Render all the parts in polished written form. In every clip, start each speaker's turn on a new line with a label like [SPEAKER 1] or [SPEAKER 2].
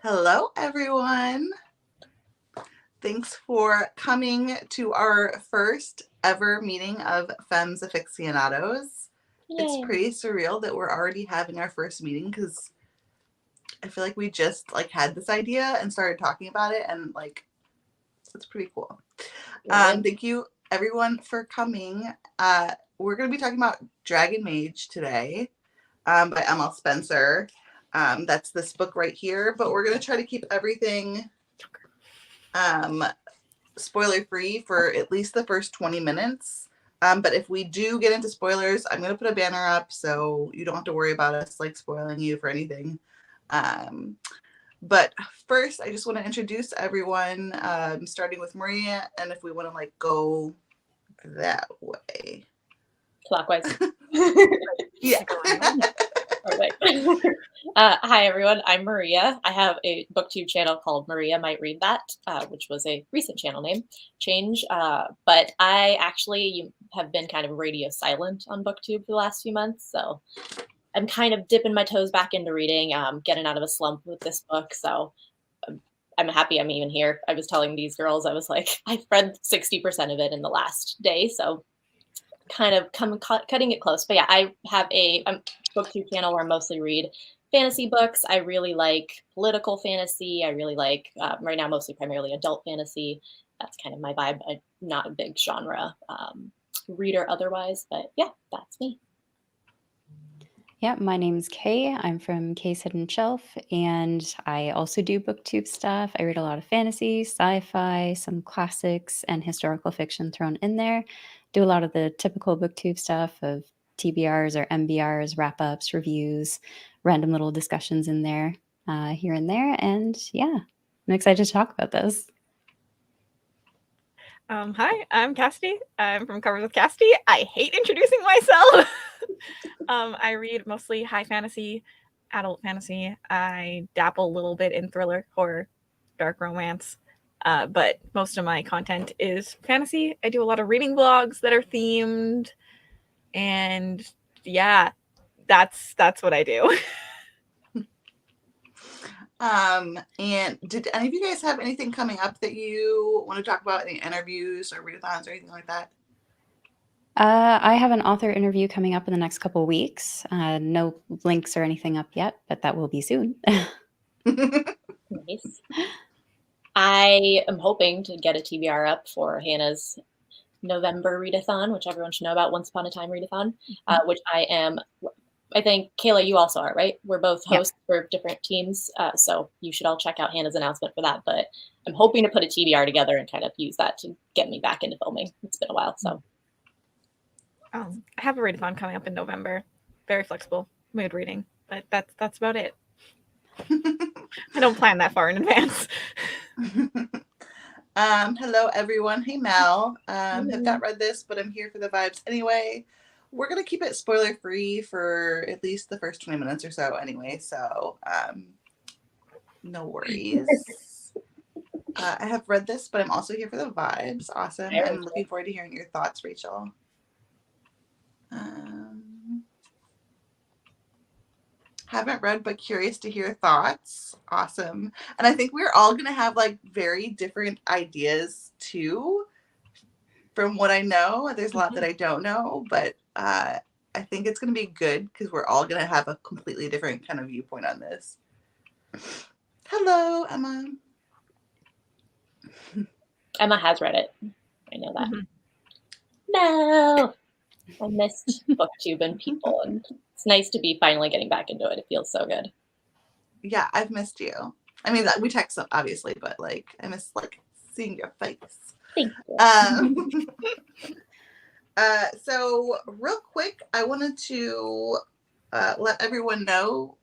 [SPEAKER 1] Hello, everyone. Thanks for coming to our first ever meeting of Femmes Afictionados.
[SPEAKER 2] Yay.
[SPEAKER 1] It's pretty surreal that we're already having our first meeting because I feel like we just had this idea and started talking about it, and it's pretty cool. Thank you everyone for coming. We're going to be talking about Dragon Mage today by M.L. Spencer. That's this book right here, but we're going to try to keep everything spoiler free for at least the first 20 minutes. But if we do get into spoilers, I'm going to put a banner up so you don't have to worry about us spoiling you for anything. But first, I just want to introduce everyone, starting with Maria, and if we want to go that way.
[SPEAKER 2] Clockwise.
[SPEAKER 1] Yeah.
[SPEAKER 2] Hi, everyone. I'm Maria. I have a booktube channel called Maria Might Read That, which was a recent channel name change. But I actually have been kind of radio silent on booktube for the last few months. So I'm kind of dipping my toes back into reading, getting out of a slump with this book. So I'm happy I'm even here. I was telling these girls, I was like, I've read 60% of it in the last day. So kind of cutting it close. But yeah, I have a booktube channel where I mostly read fantasy books. I really like political fantasy. I really like, right now, primarily adult fantasy. That's kind of my vibe. I'm not a big genre reader otherwise, but yeah, that's me.
[SPEAKER 3] Yeah, my name's Kay. I'm from Kay's Hidden Shelf, and I also do booktube stuff. I read a lot of fantasy, sci-fi, some classics, and historical fiction thrown in there. Do a lot of the typical booktube stuff of TBRs or MBRs, wrap-ups, reviews, random little discussions in there, here and there. And yeah, I'm excited to talk about this.
[SPEAKER 4] Hi, I'm Cassidy. I'm from Covers with Cassidy. I hate introducing myself. I read mostly high fantasy, adult fantasy. I dabble a little bit in thriller, horror, dark romance, but most of my content is fantasy. I do a lot of reading vlogs that are themed, and yeah, that's what I do.
[SPEAKER 1] And did any of you guys have anything coming up that you want to talk about? Any interviews or readathons or anything like that?
[SPEAKER 3] I have an author interview coming up in the next couple of weeks. No links or anything up yet, but that will be soon.
[SPEAKER 2] Nice. I am hoping to get a TBR up for Hannah's November readathon, which everyone should know about, Once Upon a Time readathon, which I think, Kayla, you also are, right? We're both hosts for different teams, so you should all check out Hannah's announcement for that. But I'm hoping to put a TBR together and kind of use that to get me back into filming. It's been a while, so.
[SPEAKER 4] I have a readathon coming up in November. Very flexible, mood reading, but that's about it. I don't plan that far in advance.
[SPEAKER 1] Hello, everyone. Hey, Mel. Have not read this, but I'm here for the vibes anyway. We're going to keep it spoiler free for at least the first 20 minutes or so anyway, so no worries. I have read this, but I'm also here for the vibes. Awesome. I'm looking forward to hearing your thoughts, Rachel. Haven't read, but curious to hear thoughts. Awesome. And I think we're all going to have very different ideas too. From what I know, there's a lot that I don't know, but I think it's going to be good because we're all going to have a completely different kind of viewpoint on this. Hello, Emma.
[SPEAKER 2] Emma has read it. I know that. No, I missed booktube and people, and it's nice to be finally getting back into it. It feels so good.
[SPEAKER 1] Yeah, I've missed you. I mean, we text obviously, but I miss seeing your face.
[SPEAKER 2] Thank you.
[SPEAKER 1] So real quick, I wanted to let everyone know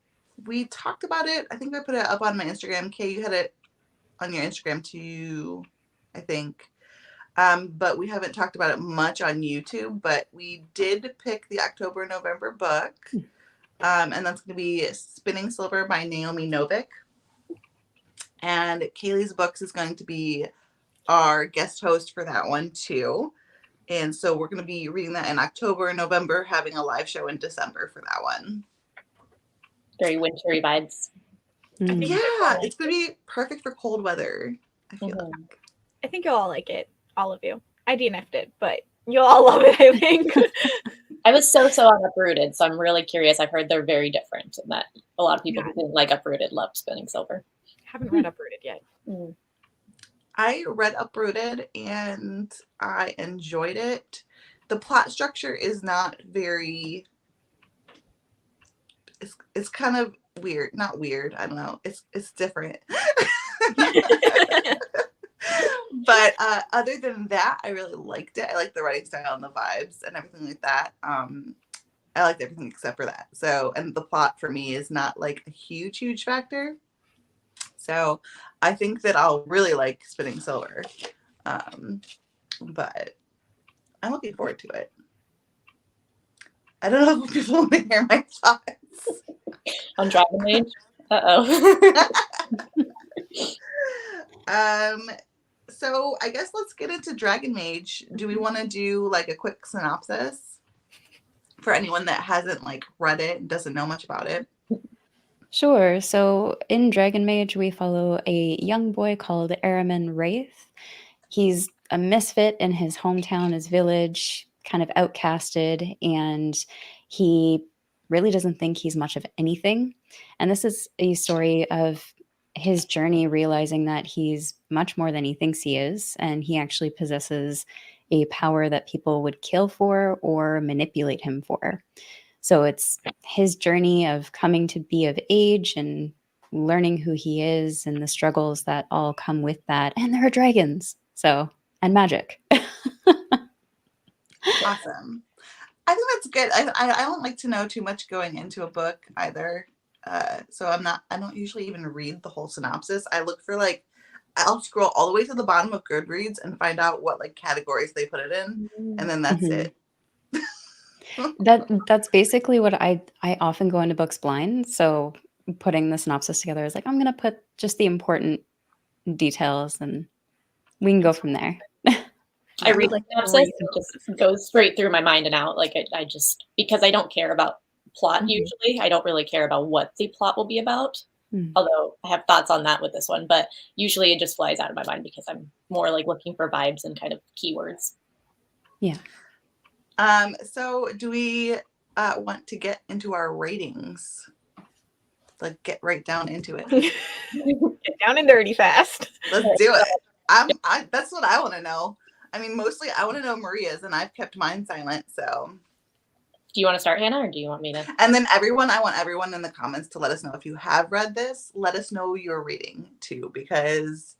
[SPEAKER 1] we talked about it. I think I put it up on my Instagram. Kay, you had it on your Instagram too, I think. But we haven't talked about it much on YouTube, but we did pick the October-November book. And that's going to be Spinning Silver by Naomi Novik. And Kaylee's Books is going to be our guest host for that one too. And so we're going to be reading that in October and November, having a live show in December for that one.
[SPEAKER 2] Very wintry vibes.
[SPEAKER 1] Yeah, it's gonna be perfect for cold weather. I feel like.
[SPEAKER 4] I think you'll all like it, all of you. I DNF'd it, but you'll all love it, I think.
[SPEAKER 2] I was so on Uprooted, so I'm really curious. I've heard they're very different, and that a lot of people who didn't like Uprooted loved Spinning Silver.
[SPEAKER 4] Haven't read Uprooted yet.
[SPEAKER 1] I read Uprooted and I enjoyed it. The plot structure is not very. It's kind of weird. Not weird. I don't know. It's different. But other than that, I really liked it. I liked the writing style and the vibes and everything like that. I liked everything except for that. So, and the plot for me is not like a huge factor. So I think that I'll really like Spinning Silver. But I'm looking forward to it. I don't know if people want to hear my thoughts.
[SPEAKER 2] On Dragon Mage? Uh-oh.
[SPEAKER 1] So I guess let's get into Dragon Mage. Do we want to do like a quick synopsis for anyone that hasn't like read it and doesn't know much about it?
[SPEAKER 3] Sure. So in Dragon Mage, we follow a young boy called Araman Wraith. He's a misfit in his hometown, his village, kind of outcasted, and he really doesn't think he's much of anything. And this is a story of his journey realizing that he's much more than he thinks he is, and he actually possesses a power that people would kill for or manipulate him for. So it's his journey of coming to be of age and learning who he is and the struggles that all come with that. And there are dragons, so, and magic.
[SPEAKER 1] Awesome. I think that's good. I don't like to know too much going into a book either. So I don't usually even read the whole synopsis. I look for like, I'll scroll all the way to the bottom of Goodreads and find out what like categories they put it in. And then that's it.
[SPEAKER 3] That's basically what I often go into books blind. So putting the synopsis together is like, I'm going to put just the important details and we can go from there.
[SPEAKER 2] I read the synopsis, it just goes straight through my mind and out. Like I just, because I don't care about plot usually, I don't really care about what the plot will be about. Although I have thoughts on that with this one, but usually it just flies out of my mind because I'm more like looking for vibes and kind of keywords.
[SPEAKER 3] Yeah.
[SPEAKER 1] So do we want to get into our ratings? Like get right down into it.
[SPEAKER 4] Get down and dirty fast.
[SPEAKER 1] Let's do it. That's what I want to know. I mean, mostly I want to know Maria's, and I've kept mine silent. So,
[SPEAKER 2] do you want to start, Hannah, or do you want me to?
[SPEAKER 1] And then I want everyone in the comments to let us know if you have read this. Let us know your rating too, because,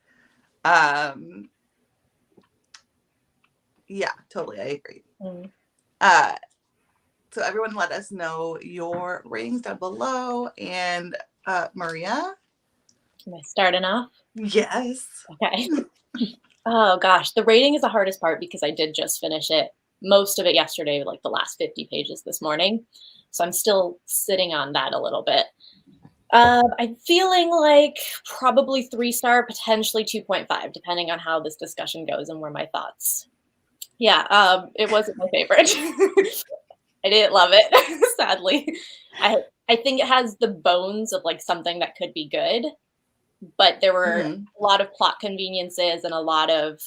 [SPEAKER 1] yeah, totally, I agree. So everyone, let us know your ratings down below. And Maria,
[SPEAKER 2] am I starting off?
[SPEAKER 1] Yes.
[SPEAKER 2] Okay. Oh gosh, the rating is the hardest part because I did just finish it, most of it yesterday, like the last 50 pages this morning. So I'm still sitting on that a little bit. I'm feeling like probably 3-star, potentially 2.5, depending on how this discussion goes and where my thoughts. Yeah, it wasn't my favorite. I didn't love it, sadly. I think it has the bones of like something that could be good. But there were a lot of plot conveniences and a lot of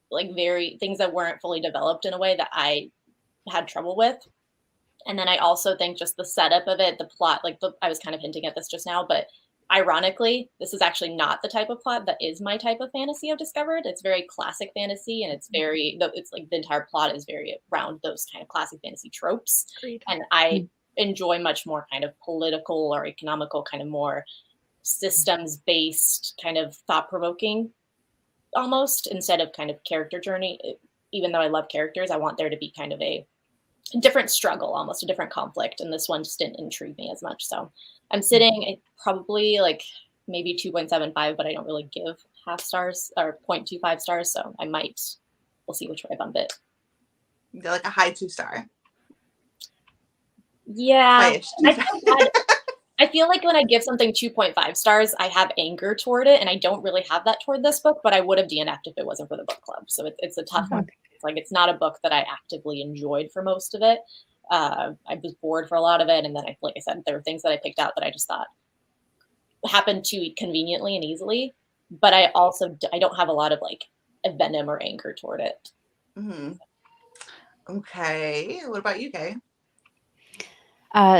[SPEAKER 2] like things that weren't fully developed in a way that I had trouble with. And then I also think just the setup of it, the plot, like I was kind of hinting at this just now, but ironically, this is actually not the type of plot that is my type of fantasy I've discovered. It's very classic fantasy, and it's like the entire plot is very around those kind of classic fantasy tropes.
[SPEAKER 4] Agreed.
[SPEAKER 2] And I enjoy much more kind of political or economical, kind of more systems-based, kind of thought-provoking almost, instead of kind of character journey. Even though I love characters, I want there to be kind of a different struggle, almost a different conflict, and this one just didn't intrigue me as much. So I'm sitting at probably like maybe 2.75, but I don't really give half stars or 0.25 stars, so we'll see which way I bump it.
[SPEAKER 1] You're like a high 2-star.
[SPEAKER 2] Yeah. I feel like when I give something 2.5 stars, I have anger toward it, and I don't really have that toward this book, but I would have DNF'd if it wasn't for the book club. So it's a tough one. It's like, it's not a book that I actively enjoyed for most of it. I was bored for a lot of it, and then like I said, there were things that I picked out that I just thought, happen too conveniently and easily, but I don't have a lot of like venom or anger toward it.
[SPEAKER 1] Mm-hmm. Okay. What about you, Kay?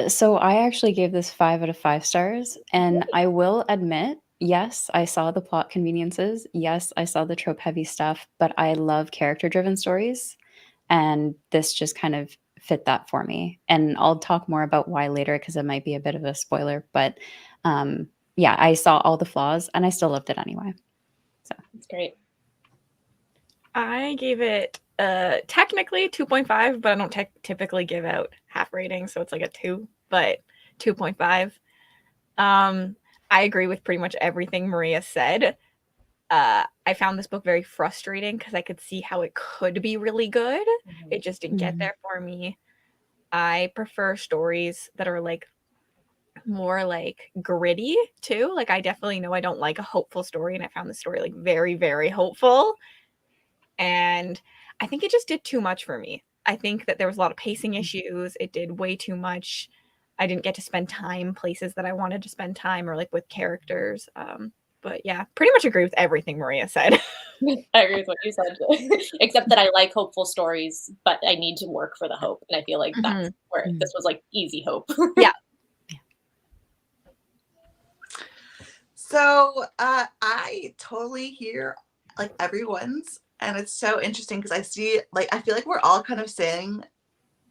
[SPEAKER 3] So I actually gave this 5 out of 5 stars, and I will admit, yes, I saw the plot conveniences. Yes, I saw the trope heavy stuff, but I love character driven stories, and this just kind of fit that for me. And I'll talk more about why later because it might be a bit of a spoiler, but yeah, I saw all the flaws and I still loved it anyway. So
[SPEAKER 2] It's great.
[SPEAKER 4] I gave it technically 2.5, but I don't typically give out half ratings, so it's like a 2, but 2.5. I agree with pretty much everything Maria said. I found this book very frustrating because I could see how it could be really good. It just didn't get there for me. I prefer stories that are like more like gritty too. Like I definitely know I don't like a hopeful story, and I found the story like very, very hopeful. And I think it just did too much for me. I think that there was a lot of pacing issues. It did way too much. I didn't get to spend time places that I wanted to spend time or like with characters. But yeah, pretty much agree with everything Maria said.
[SPEAKER 2] I agree with what you said, except that I like hopeful stories, but I need to work for the hope. And I feel like that's where this was like easy hope.
[SPEAKER 4] Yeah.
[SPEAKER 1] So I totally hear like everyone's, and it's so interesting because I see like I feel like we're all kind of saying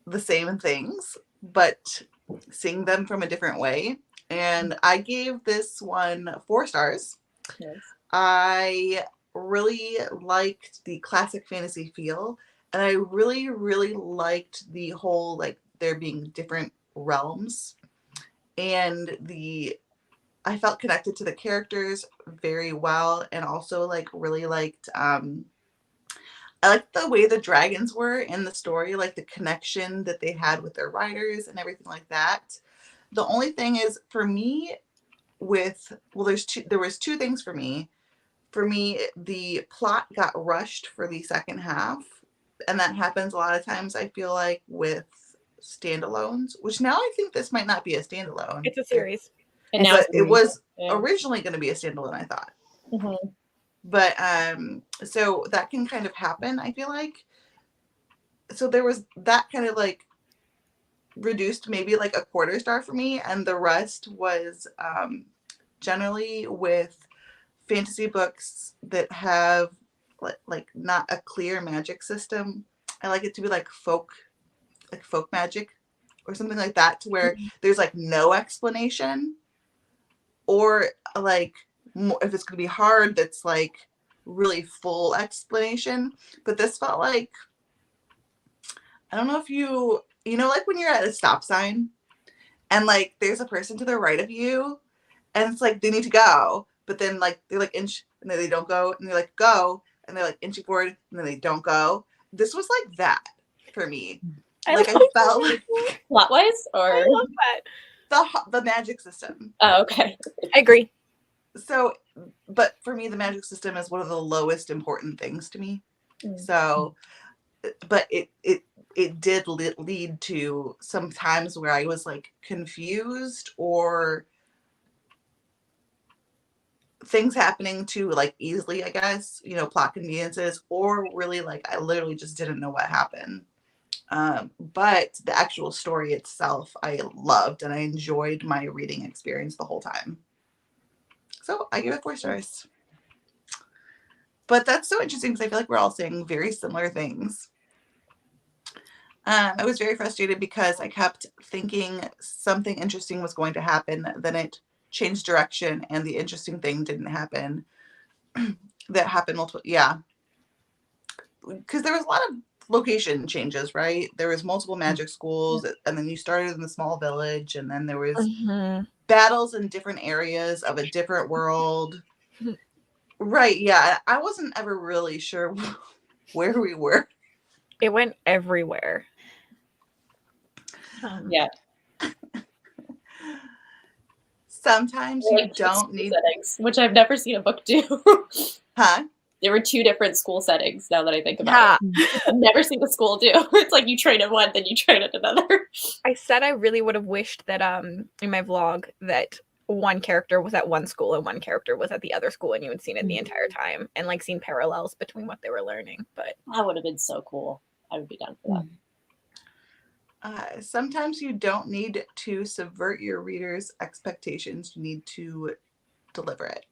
[SPEAKER 1] the same things, but seeing them from a different way. And I gave this one 4 stars.
[SPEAKER 2] Yes.
[SPEAKER 1] I really liked the classic fantasy feel, and I really, really liked the whole like there being different realms, and I felt connected to the characters very well, and also like really liked I liked the way the dragons were in the story, like the connection that they had with their riders and everything like that. The only thing is for me there was 2 things for me. For me, the plot got rushed for the second half, and that happens a lot of times I feel like with standalones, which now I think this might not be a standalone.
[SPEAKER 4] It's a series.
[SPEAKER 1] But it was originally going to be a standalone, I thought.
[SPEAKER 2] Mm-hmm.
[SPEAKER 1] But so that can kind of happen, I feel like. So there was that kind of like reduced maybe like a 1/4 star for me, and the rest was generally with fantasy books that have like not a clear magic system. I like it to be like folk magic or something like that, to where there's like no explanation, or like if it's going to be hard, that's like really full explanation. But this felt like, I don't know if you know like when you're at a stop sign and like there's a person to the right of you and it's like they need to go, but then like they're like inch and then they don't go, and they're like go and they're like inching forward and then they don't go. This was like that for me. I felt like
[SPEAKER 2] plot wise, or
[SPEAKER 4] I love that.
[SPEAKER 1] The magic system.
[SPEAKER 2] Oh, okay.
[SPEAKER 4] I agree.
[SPEAKER 1] So, but for me, the magic system is one of the lowest important things to me. So, but it did lead to some times where I was like confused, or things happening too like easily, I guess, you know, plot conveniences, or really like I literally just didn't know what happened. But the actual story itself I loved, and I enjoyed my reading experience the whole time. So I give it 4 stars. But that's so interesting because I feel like we're all saying very similar things. I was very frustrated because I kept thinking something interesting was going to happen. Then it changed direction and the interesting thing didn't happen. That happened multiple, yeah. Because there was a lot of location changes, right? There was multiple magic schools, and then you started in the small village, and then there was battles in different areas of a different world. Right, yeah. I wasn't ever really sure where we were.
[SPEAKER 4] It went everywhere.
[SPEAKER 2] Yeah.
[SPEAKER 1] Sometimes you don't need
[SPEAKER 2] settings, which I've never seen a book do.
[SPEAKER 1] Huh?
[SPEAKER 2] There were 2 different school settings, now that I think about it. I've never seen the school do. It's like you train at one, then you train at another.
[SPEAKER 4] I said I really would have wished that in my vlog that one character was at one school and one character was at the other school, and you had seen it the entire time and like seen parallels between what they were learning. But
[SPEAKER 2] that would have been so cool. I would be down for that.
[SPEAKER 1] Sometimes you don't need to subvert your readers' expectations. You need to deliver it.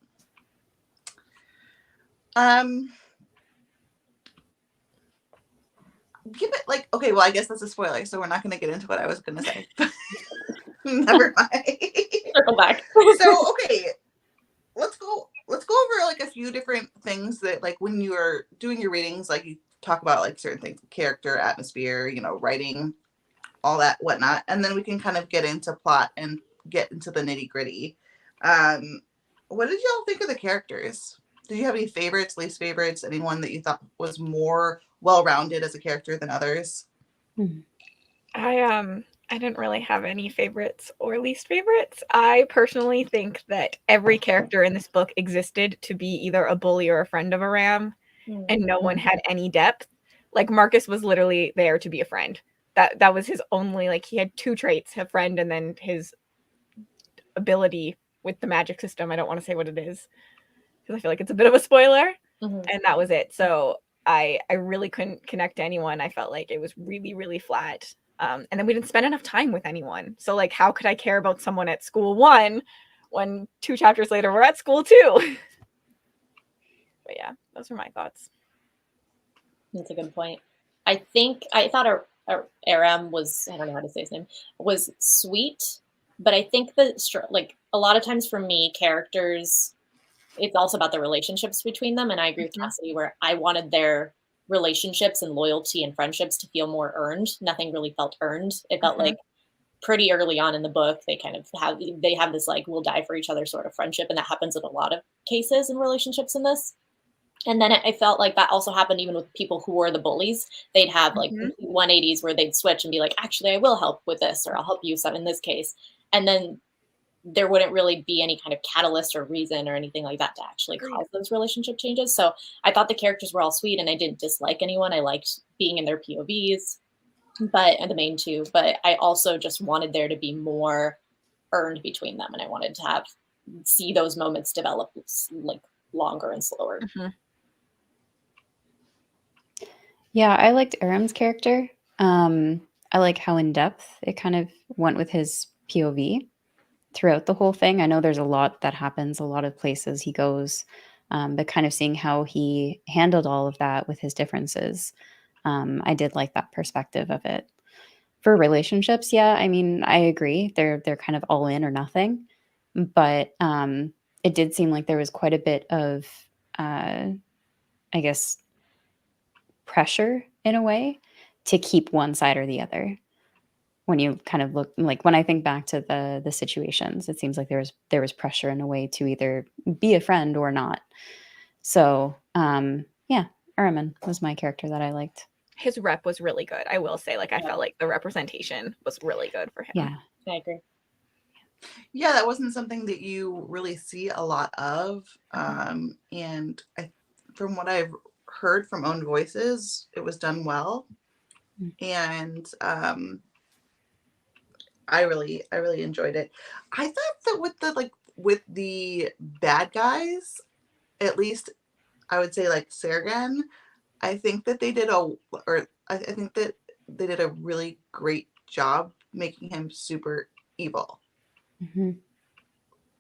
[SPEAKER 1] Give it like, okay, well, I guess that's a spoiler, so we're not going to get into what I was going to say. Never mind.
[SPEAKER 2] Circle back.
[SPEAKER 1] So, okay, let's go over like a few different things that, like, when you're doing your readings, like, you talk about like certain things, character, atmosphere, you know, writing, all that whatnot, and then we can kind of get into plot and get into the nitty gritty. What did y'all think of the characters? Did you have any favorites, least favorites, anyone that you thought was more well-rounded as a character than others?
[SPEAKER 4] I didn't really have any favorites or least favorites. I personally think that every character in this book existed to be either a bully or a friend of Aram, and no one had any depth. Like, Marcus was literally there to be a friend. That was his only, like, he had two traits, a friend and then his ability with the magic system. I don't want to say what it is because I feel like it's a bit of a spoiler. And that was it. So I really couldn't connect to anyone. I felt like it was really, really flat. And then we didn't spend enough time with anyone. So, like, how could I care about someone at school 1 when 2 chapters later we're at school 2? But yeah, those were my thoughts.
[SPEAKER 2] That's a good point. I thought Aram was, I don't know how to say his name, was sweet, but I think that, like, a lot of times for me, characters, it's also about the relationships between them. And I agree with Cassidy, where I wanted their relationships and loyalty and friendships to feel more earned. Nothing really felt earned. It felt like pretty early on in the book, they kind of have this like, we'll die for each other sort of friendship. And that happens in a lot of cases in relationships in this. And then I felt like that also happened even with people who were the bullies. They'd have like 180s where they'd switch and be like, actually, I will help with this, or I'll help you some in this case. And then there wouldn't really be any kind of catalyst or reason or anything like that to actually cause those relationship changes. So I thought the characters were all sweet, and I didn't dislike anyone. I liked being in their POVs, and the main two, but I also just wanted there to be more earned between them. And I wanted to see those moments develop like longer and slower.
[SPEAKER 3] Yeah, I liked Aram's character. I like how in depth it kind of went with his POV throughout the whole thing. I know there's a lot that happens, a lot of places he goes, but kind of seeing how he handled all of that with his differences, I did like that perspective of it. For relationships, yeah, I mean, I agree. They're kind of all in or nothing, but it did seem like there was quite a bit of, I guess, pressure in a way to keep one side or the other. When you kind of look, like, when I think back to the situations, it seems like there was pressure in a way to either be a friend or not. So yeah, Araman was my character that I liked.
[SPEAKER 4] His rep was really good, I will say. Like, I felt like the representation was really good for him.
[SPEAKER 3] Yeah,
[SPEAKER 2] I agree.
[SPEAKER 1] Yeah, that wasn't something that you really see a lot of. And from what I've heard from own voices, it was done well. And I really enjoyed it. I thought that with the bad guys, at least I would say, like, Sergen, I think that they did I think that they did a really great job making him super evil.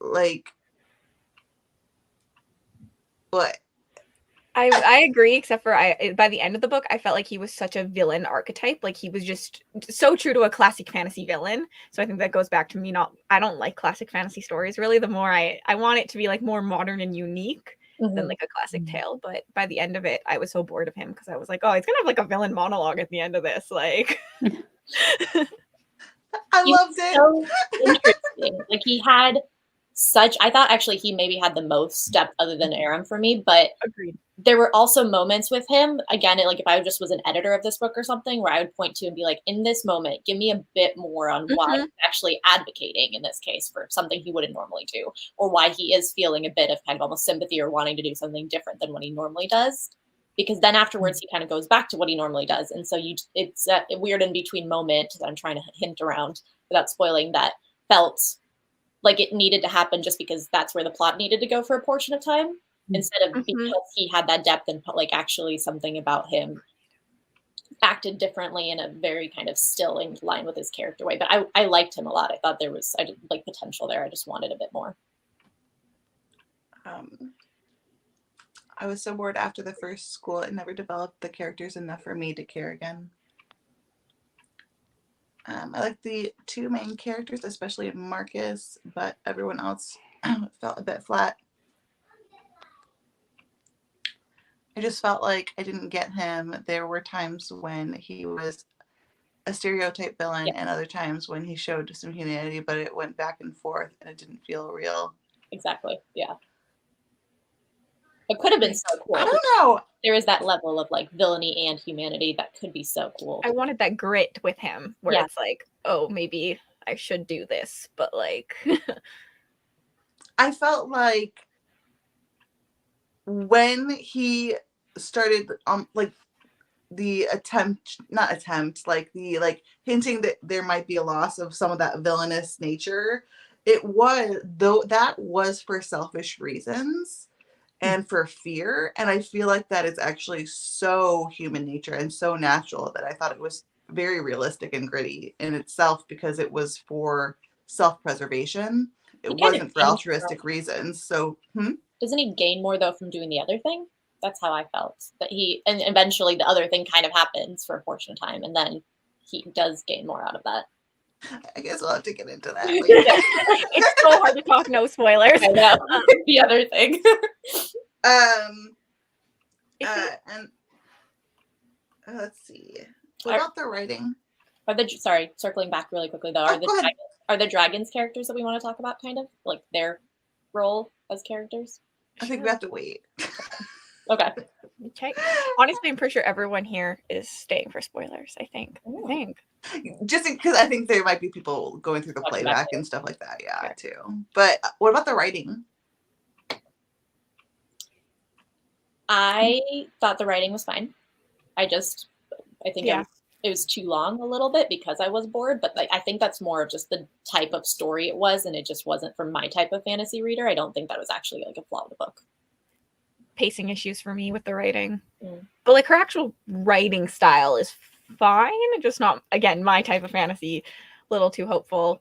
[SPEAKER 1] Like, what?
[SPEAKER 4] I agree, except for by the end of the book, I felt like he was such a villain archetype. Like, he was just so true to a classic fantasy villain. So I think that goes back to me I don't like classic fantasy stories, really. The more I want it to be like more modern and unique than like a classic tale. But by the end of it, I was so bored of him because I was like, oh, he's gonna have like a villain monologue at the end of this. Like,
[SPEAKER 1] I loved it.
[SPEAKER 2] So interesting. Like, he had I thought actually he maybe had the most depth other than Aram for me, but
[SPEAKER 4] agreed.
[SPEAKER 2] There were also moments with him, again, like, if I just was an editor of this book or something, where I would point to and be like, in this moment, give me a bit more on why he's actually advocating in this case for something he wouldn't normally do, or why he is feeling a bit of kind of almost sympathy or wanting to do something different than what he normally does. Because then afterwards he kind of goes back to what he normally does. And so it's a weird in between moment that I'm trying to hint around without spoiling, that felt like it needed to happen just because that's where the plot needed to go for a portion of time, instead of because he had that depth and like actually something about him acted differently in a very kind of still in line with his character way. But I liked him a lot. I thought I did like potential there. I just wanted a bit more.
[SPEAKER 1] I was so bored after the first school. It never developed the characters enough for me to care again. I like the two main characters, especially Marcus, but everyone else felt a bit flat. I just felt like I didn't get him. There were times when he was a stereotype villain and other times when he showed some humanity, but it went back and forth and it didn't feel real.
[SPEAKER 2] Exactly. Yeah. It could have been so cool.
[SPEAKER 1] I don't know.
[SPEAKER 2] There is that level of like villainy and humanity that could be so cool.
[SPEAKER 4] I wanted that grit with him where it's like, oh, maybe I should do this, but like
[SPEAKER 1] I felt like when he started like the hinting that there might be a loss of some of that villainous nature, that was for selfish reasons and for fear. And I feel like that is actually so human nature and so natural that I thought it was very realistic and gritty in itself because it was for self-preservation. It wasn't for altruistic reasons. So,
[SPEAKER 2] Doesn't he gain more though from doing the other thing? That's how I felt. And eventually the other thing kind of happens for a portion of time, and then he does gain more out of that.
[SPEAKER 1] I guess we'll have to get into that.
[SPEAKER 4] It's so hard to talk. No spoilers.
[SPEAKER 2] I know. The other thing.
[SPEAKER 1] And let's see. What about the writing?
[SPEAKER 2] Circling back really quickly though. Are the dragons characters that we want to talk about, kind of like their role as characters?
[SPEAKER 1] I think we have to wait.
[SPEAKER 2] Okay.
[SPEAKER 4] Okay. Honestly, I'm pretty sure everyone here is staying for spoilers. I think.
[SPEAKER 1] Just because I think there might be people going through the playback and stuff like that. Yeah, too. But what about the writing?
[SPEAKER 2] I thought the writing was fine. I think it was too long a little bit because I was bored, but I think that's more of just the type of story it was, and it just wasn't for my type of fantasy reader. I don't think that was actually like a flaw of the book.
[SPEAKER 4] Pacing issues for me with the writing. But like her actual writing style is fine, just not, again, my type of fantasy, a little too hopeful.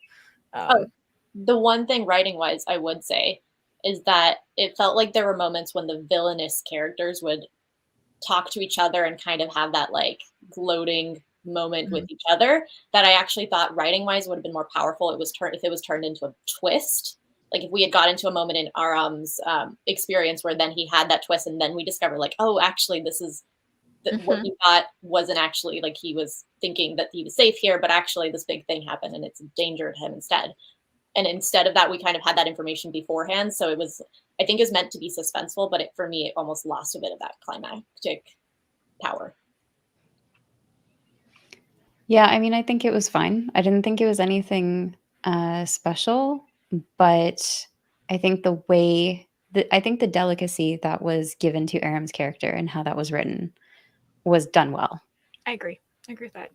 [SPEAKER 2] The one thing writing wise I would say is that it felt like there were moments when the villainous characters would talk to each other and kind of have that like gloating moment with each other that I actually thought writing wise would have been more powerful. If it was turned into a twist. Like if we had got into a moment in Aram's experience where then he had that twist and then we discovered like, oh, actually this is what he thought wasn't actually like he was thinking that he was safe here, but actually this big thing happened and it's endangered him instead. And instead of that, we kind of had that information beforehand. So I think it was meant to be suspenseful, but for me, it almost lost a bit of that climactic power.
[SPEAKER 3] Yeah, I mean, I think it was fine. I didn't think it was anything special, but I think I think the delicacy that was given to Aram's character and how that was written was done well.
[SPEAKER 4] I agree with that.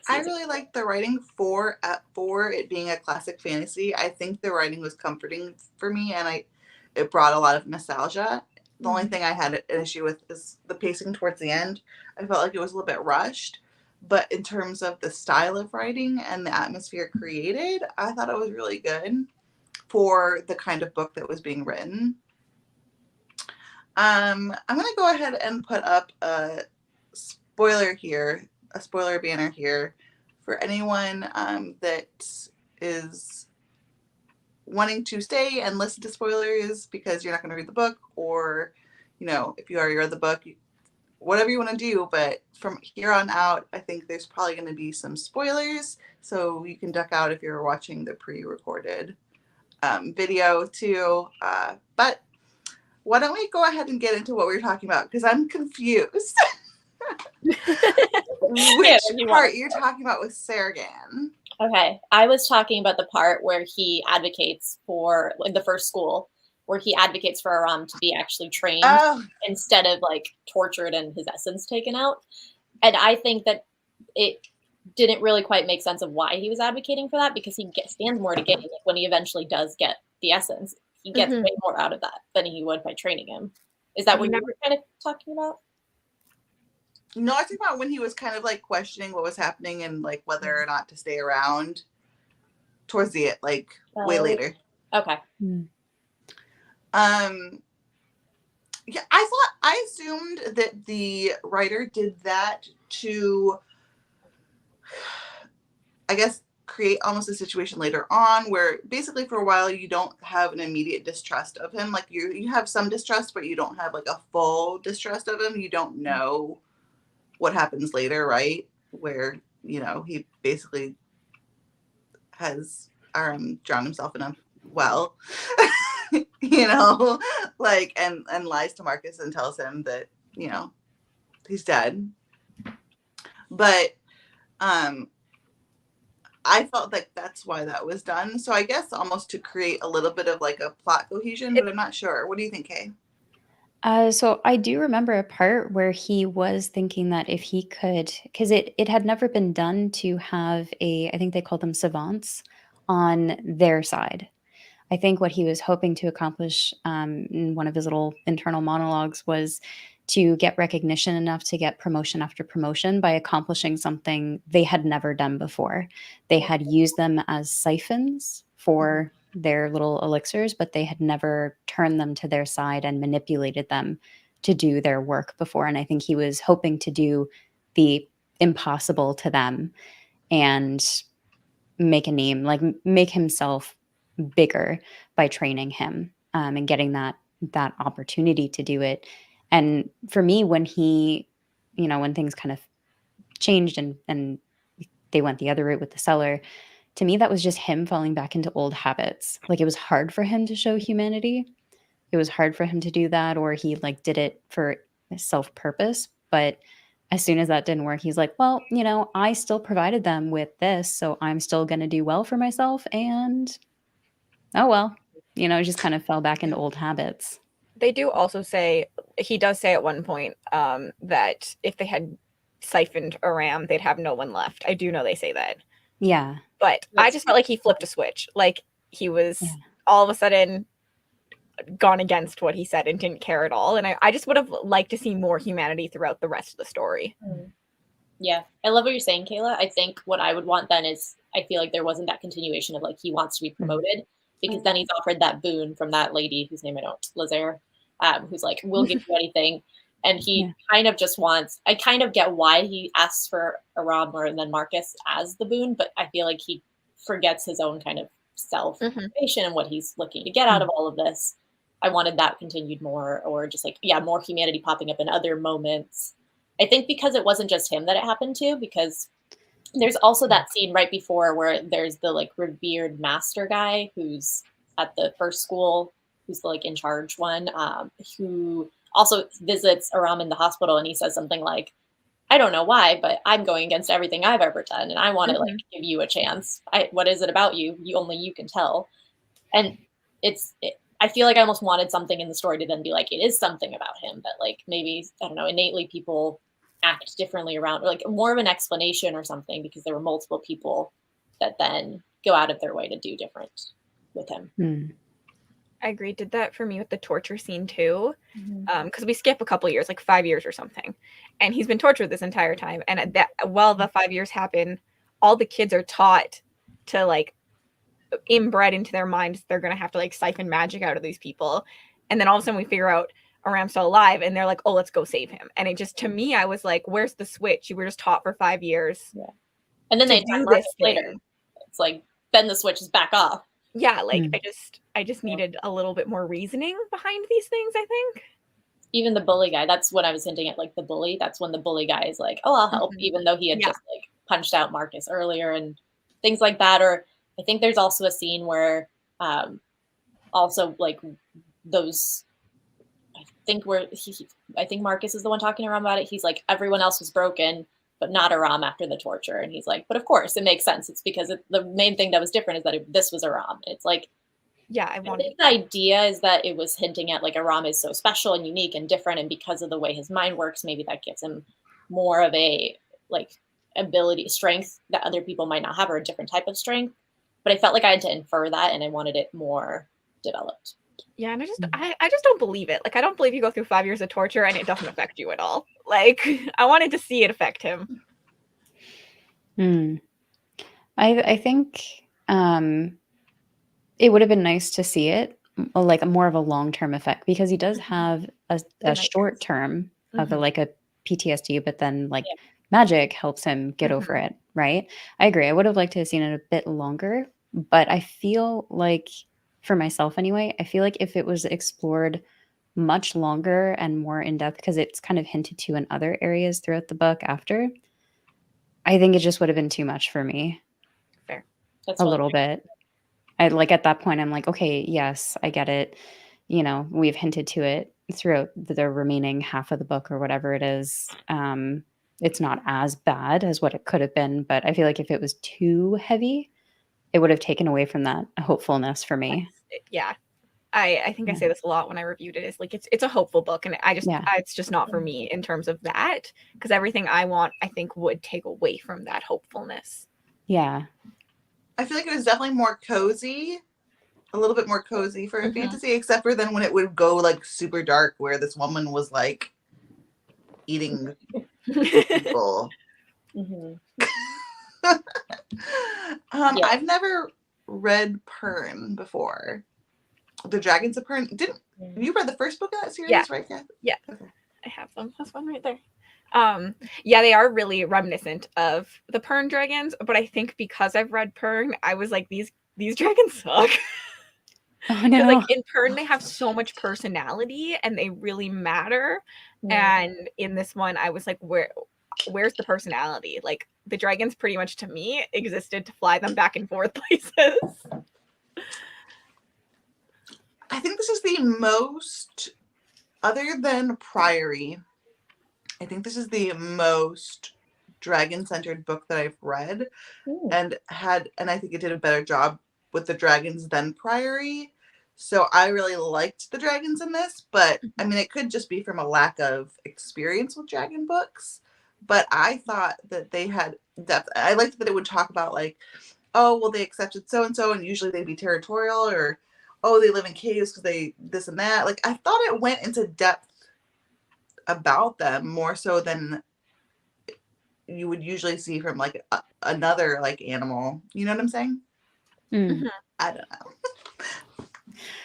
[SPEAKER 1] I really like the writing for it being a classic fantasy. I think the writing was comforting for me, and it brought a lot of nostalgia. The only thing I had an issue with is the pacing towards the end. I felt like it was a little bit rushed, but in terms of the style of writing and the atmosphere created, I thought it was really good for the kind of book that was being written. I'm going to go ahead and put up a spoiler banner here for anyone that is wanting to stay and listen to spoilers because you're not going to read the book, or if you already read the book, whatever you want to do. But from here on out, I think there's probably going to be some spoilers, so you can duck out if you're watching the pre-recorded video too. But why don't we go ahead and get into what we were talking about, because I'm confused. Which part you're talking about with Saragan?
[SPEAKER 2] Okay, I was talking about the part where he advocates for, like, the first school, where he advocates for Aram to be actually trained instead of like tortured and his essence taken out. And I think that didn't really quite make sense of why he was advocating for that, because he stands more to gain. Like, when he eventually does get the essence, he gets way more out of that than he would by training him. Is that what you were kind of talking about?
[SPEAKER 1] No, I think about when he was kind of like questioning what was happening and like whether or not to stay around towards the like way later.
[SPEAKER 2] Okay.
[SPEAKER 1] Yeah, I assumed that the writer did that to, I guess, create almost a situation later on where basically for a while you don't have an immediate distrust of him. Like you have some distrust, but you don't have like a full distrust of him. You don't know what happens later, right? Where, you know, he basically has drowned himself in a well. You know, like, and lies to Marcus and tells him that, you know, he's dead. But I felt like that's why that was done. So I guess almost to create a little bit of like a plot cohesion, but I'm not sure. What do you think, Kay?
[SPEAKER 3] So I do remember a part where he was thinking that if he could, because it had never been done to have I think they called them savants on their side. I think what he was hoping to accomplish in one of his little internal monologues was to get recognition enough to get promotion after promotion by accomplishing something they had never done before. They had used them as siphons for their little elixirs, but they had never turned them to their side and manipulated them to do their work before. And I think he was hoping to do the impossible to them and make a name, like make himself bigger by training him and getting that opportunity to do it. And for me, when he, you know, when things kind of changed and they went the other route with the seller, to me that was just him falling back into old habits. Like it was hard for him to show humanity. It was hard for him to do that, or he like did it for self-purpose. But as soon as that didn't work, he's like, well, you know, I still provided them with this, so I'm still going to do well for myself. And oh, well, you know, just kind of fell back into old habits.
[SPEAKER 4] They do also say, he does say at one point that if they had siphoned Aram, they'd have no one left. I do know they say that.
[SPEAKER 3] Yeah.
[SPEAKER 4] But I just felt like he flipped a switch. Like he was all of a sudden gone against what he said and didn't care at all. And I just would have liked to see more humanity throughout the rest of the story.
[SPEAKER 2] Yeah, I love what you're saying, Kayla. I think what I would want then is, I feel like there wasn't that continuation of like he wants to be promoted, because then he's offered that boon from that lady whose name I don't, Lazaire, who's like, we'll give you anything. And he kind of just wants, I kind of get why he asks for Aram and then Marcus as the boon, but I feel like he forgets his own kind of self-motivation and what he's looking to get out of all of this. I wanted that continued more, or just like, more humanity popping up in other moments. I think because it wasn't just him that it happened to, because there's also that scene right before where there's the like revered master guy who's at the first school, who's the like in charge one, who also visits Aram in the hospital, and he says something like, I don't know why, but I'm going against everything I've ever done, and I want to like give you a chance. What is it about you? Only you can tell. And I feel like I almost wanted something in the story to then be like, it is something about him that like maybe, I don't know, innately people act differently around, or like more of an explanation or something, because there were multiple people that then go out of their way to do different with him.
[SPEAKER 4] I agree. Did that for me with the torture scene too, because we skip a couple years, like 5 years or something, and he's been tortured this entire time. And while the 5 years happen, all the kids are taught to like inbred into their minds they're gonna have to like siphon magic out of these people, and then all of a sudden we figure out Aram's still alive, and they're like, oh, let's go save him. And it just, to me, I was like, where's the switch? You were just taught for 5 years.
[SPEAKER 2] And then they do this later. It's like, then the switch is back off.
[SPEAKER 4] Yeah, like I just needed a little bit more reasoning behind these things, I think.
[SPEAKER 2] Even the bully guy, that's what I was hinting at, like the bully, that's when the bully guy is like, oh, I'll help, even though he had just like punched out Marcus earlier and things like that. Or I think there's also a scene where also like those, I think Marcus is the one talking around about it. He's like, everyone else was broken, but not Aram after the torture. And he's like, but of course it makes sense. It's because the main thing that was different is that this was Aram. It's like, I think the idea is that it was hinting at like Aram is so special and unique and different, and because of the way his mind works, maybe that gives him more of a like ability, strength that other people might not have, or a different type of strength. But I felt like I had to infer that, and I wanted it more developed.
[SPEAKER 4] Yeah, and I just don't believe it. Like, I don't believe you go through 5 years of torture and it doesn't affect you at all. Like, I wanted to see it affect him.
[SPEAKER 3] I think it would have been nice to see it like more of a long-term effect, because he does have a short term of like a PTSD, but then like magic helps him get over it, right? I agree. I would have liked to have seen it a bit longer, but I feel like, for myself anyway, I feel like if it was explored much longer and more in depth, because it's kind of hinted to in other areas throughout the book after, I think it just would have been too much for me.
[SPEAKER 4] Fair.
[SPEAKER 2] That's
[SPEAKER 3] A little bit. I like, at that point, I'm like, okay, yes, I get it. You know, we've hinted to it throughout the remaining half of the book or whatever it is. It's not as bad as what it could have been, but I feel like if it was too heavy, it would have taken away from that hopefulness for me.
[SPEAKER 4] Yeah. I think I say this a lot when I reviewed it, is like, it's a hopeful book, and it's just not for me in terms of that, because everything I want, I think, would take away from that hopefulness.
[SPEAKER 3] Yeah.
[SPEAKER 1] I feel like it was definitely more cozy, a little bit more cozy for a fantasy, except for then when it would go like super dark, where this woman was like eating people. I've never read Pern before. The Dragons of Pern. Didn't you read the first book of that series, right, Kath?
[SPEAKER 4] Yeah. Okay. I have them. That's one right there. Yeah, they are really reminiscent of the Pern dragons, but I think because I've read Pern, I was like, these dragons suck.
[SPEAKER 3] Oh, no.
[SPEAKER 4] Like, in Pern, they have so much personality and they really matter. And in this one, I was like, where's the personality? Like, the dragons pretty much, to me, existed to fly them back and forth places.
[SPEAKER 1] I think this is the most, other than Priory, I think this is the most dragon-centered book that I've read, and I think it did a better job with the dragons than Priory. So I really liked the dragons in this, but I mean, it could just be from a lack of experience with dragon books. But I thought that they had depth. I liked that it would talk about like, oh, well, they accepted so and so, and usually they'd be territorial, or oh, they live in caves because they this and that. Like, I thought it went into depth about them more so than you would usually see from like another like animal. You know what I'm saying? I don't know.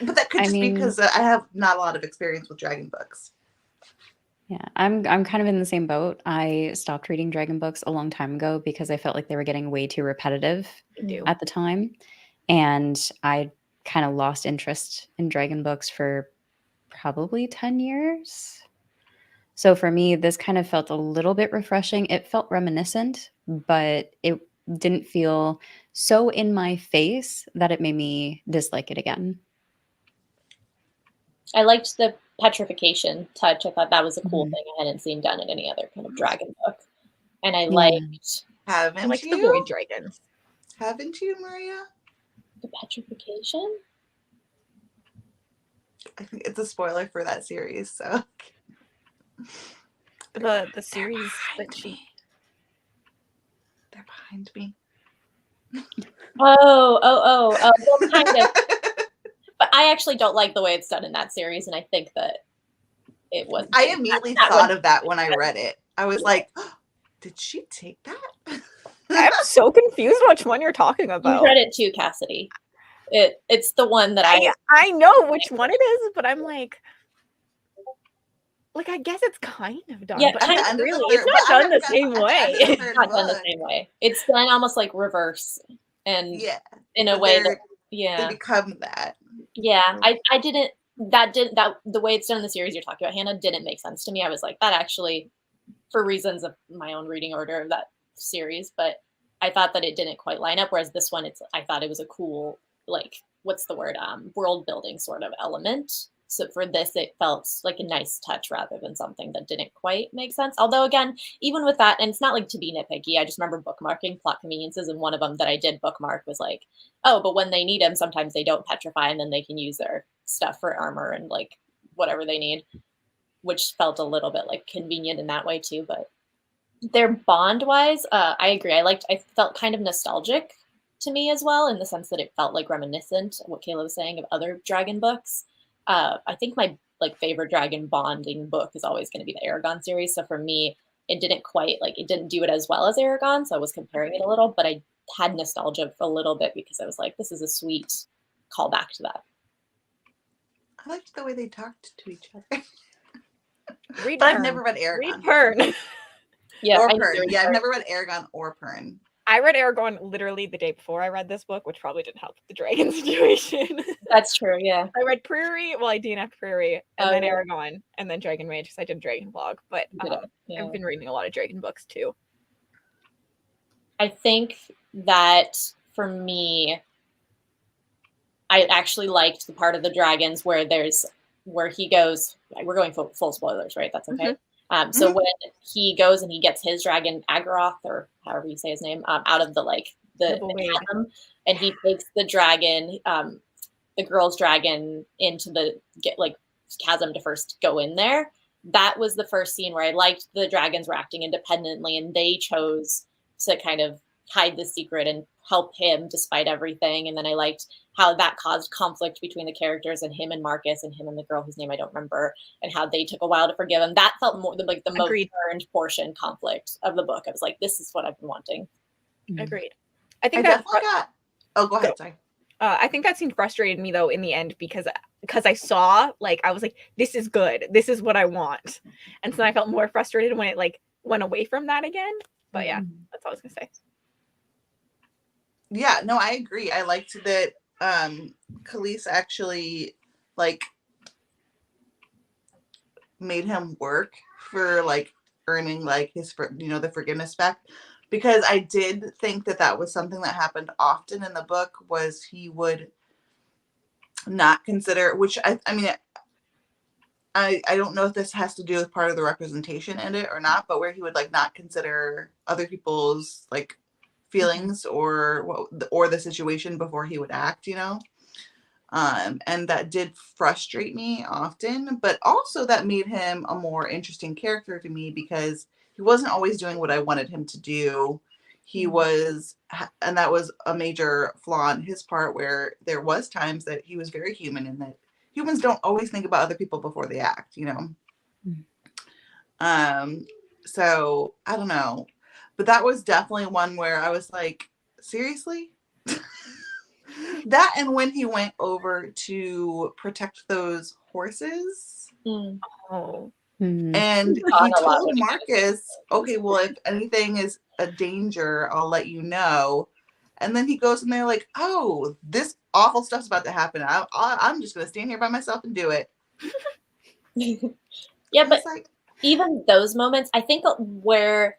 [SPEAKER 1] But that could just be because I have not a lot of experience with dragon books.
[SPEAKER 3] Yeah, I'm kind of in the same boat. I stopped reading dragon books a long time ago because I felt like they were getting way too repetitive at the time. And I kind of lost interest in dragon books for probably 10 years. So for me, this kind of felt a little bit refreshing. It felt reminiscent, but it didn't feel so in my face that it made me dislike it again.
[SPEAKER 2] I liked the petrification touch. I thought that was a cool thing I hadn't seen done in any other kind of dragon book. And I liked...
[SPEAKER 1] Haven't
[SPEAKER 4] I like
[SPEAKER 1] you?
[SPEAKER 4] the void dragons.
[SPEAKER 1] Haven't you, Maria?
[SPEAKER 2] The petrification?
[SPEAKER 1] I think it's a spoiler for that series, so...
[SPEAKER 4] The series that she...
[SPEAKER 1] They're behind me.
[SPEAKER 2] Well, kind of. But I actually don't like the way it's done in that series, and I think that it was...
[SPEAKER 1] I immediately thought of that when I read it. I was like, oh, did she take that?
[SPEAKER 4] I'm so confused which one you're talking about.
[SPEAKER 2] You read it too, Cassidy. It's the one that
[SPEAKER 4] I know which one it is, but I'm like, I guess it's kind of done.
[SPEAKER 2] Yeah,
[SPEAKER 4] but
[SPEAKER 2] kind
[SPEAKER 4] not
[SPEAKER 2] of,
[SPEAKER 4] really. It's not done the same way.
[SPEAKER 2] It's not done the same way. It's done almost like reverse, and in a way that,
[SPEAKER 1] they become that.
[SPEAKER 2] Yeah, I didn't. The way it's done in the series you're talking about, Hannah, didn't make sense to me. I was like, that actually, for reasons of my own reading order of that series, but I thought that it didn't quite line up. Whereas this one, I thought it was a cool, like, what's the word, world building sort of element. So for this, it felt like a nice touch rather than something that didn't quite make sense. Although, again, even with that, and it's not like to be nitpicky, I just remember bookmarking plot conveniences, and one of them that I did bookmark was like, oh, but when they need them, sometimes they don't petrify, and then they can use their stuff for armor and like whatever they need, which felt a little bit like convenient in that way too. But Their bond wise, I agree. I felt kind of nostalgic to me as well, in the sense that it felt like reminiscent of what Kayla was saying of other dragon books. I think my like favorite dragon bonding book is always going to be the Aragon series. So for me, it didn't quite it didn't do it as well as Aragon. So I was comparing it a little, but I had nostalgia a little bit because I was like, this is a sweet callback to that.
[SPEAKER 1] I liked the way they talked to each other.
[SPEAKER 4] Read
[SPEAKER 1] But
[SPEAKER 4] Pern.
[SPEAKER 1] I've never read Aragon.
[SPEAKER 4] Read Pern.
[SPEAKER 2] Yeah,
[SPEAKER 1] Or Pern. Yeah, I've never read Aragon or Pern.
[SPEAKER 4] I read Aragon literally the day before I read this book, which probably didn't help with the dragon situation.
[SPEAKER 2] That's true, yeah.
[SPEAKER 4] I read Prairie, well, I DNF'd Prairie, and then Aragon, and then Dragon Mage, because I did a dragon blog, but I've been reading a lot of dragon books too.
[SPEAKER 2] I think that for me, I actually liked the part of the dragons where he goes, we're going full spoilers, right? That's okay. So when he goes and he gets his dragon Agaroth, or however you say his name, out of the chasm, and he takes the dragon, the girl's dragon, into the chasm to first go in there. That was the first scene where I liked the dragons were acting independently, and they chose to kind of hide the secret and help him despite everything. And then I liked how that caused conflict between the characters and him and Marcus and him and the girl whose name I don't remember, and how they took a while to forgive him. That felt more like the most earned portion conflict of the book. I was like, this is what I've been wanting.
[SPEAKER 4] Agreed. I think
[SPEAKER 1] Oh, go ahead. Sorry.
[SPEAKER 4] I think that seemed frustrated me though in the end because I saw I was like, this is good. This is what I want. And so I felt more frustrated when it went away from that again. But yeah, that's all I was gonna say.
[SPEAKER 1] Yeah, no, I agree. I liked that Khalees actually made him work for earning his the forgiveness back, because I did think that was something that happened often in the book, was he would not consider, which I mean I don't know if this has to do with part of the representation in it or not, but where he would not consider other people's feelings or the situation before he would act, and that did frustrate me often, but also that made him a more interesting character to me, because he wasn't always doing what I wanted him to do. He was, and that was a major flaw on his part, where there was times that he was very human, and that humans don't always think about other people before they act, so I don't know. But that was definitely one where I was like, seriously? That, and when he went over to protect those horses.
[SPEAKER 4] Oh.
[SPEAKER 1] And he told Marcus, okay, well, if anything is a danger, I'll let you know. And then he goes and they're like, oh, this awful stuff's about to happen. I'm just going to stand here by myself and do it.
[SPEAKER 2] Yeah, but even those moments, I think where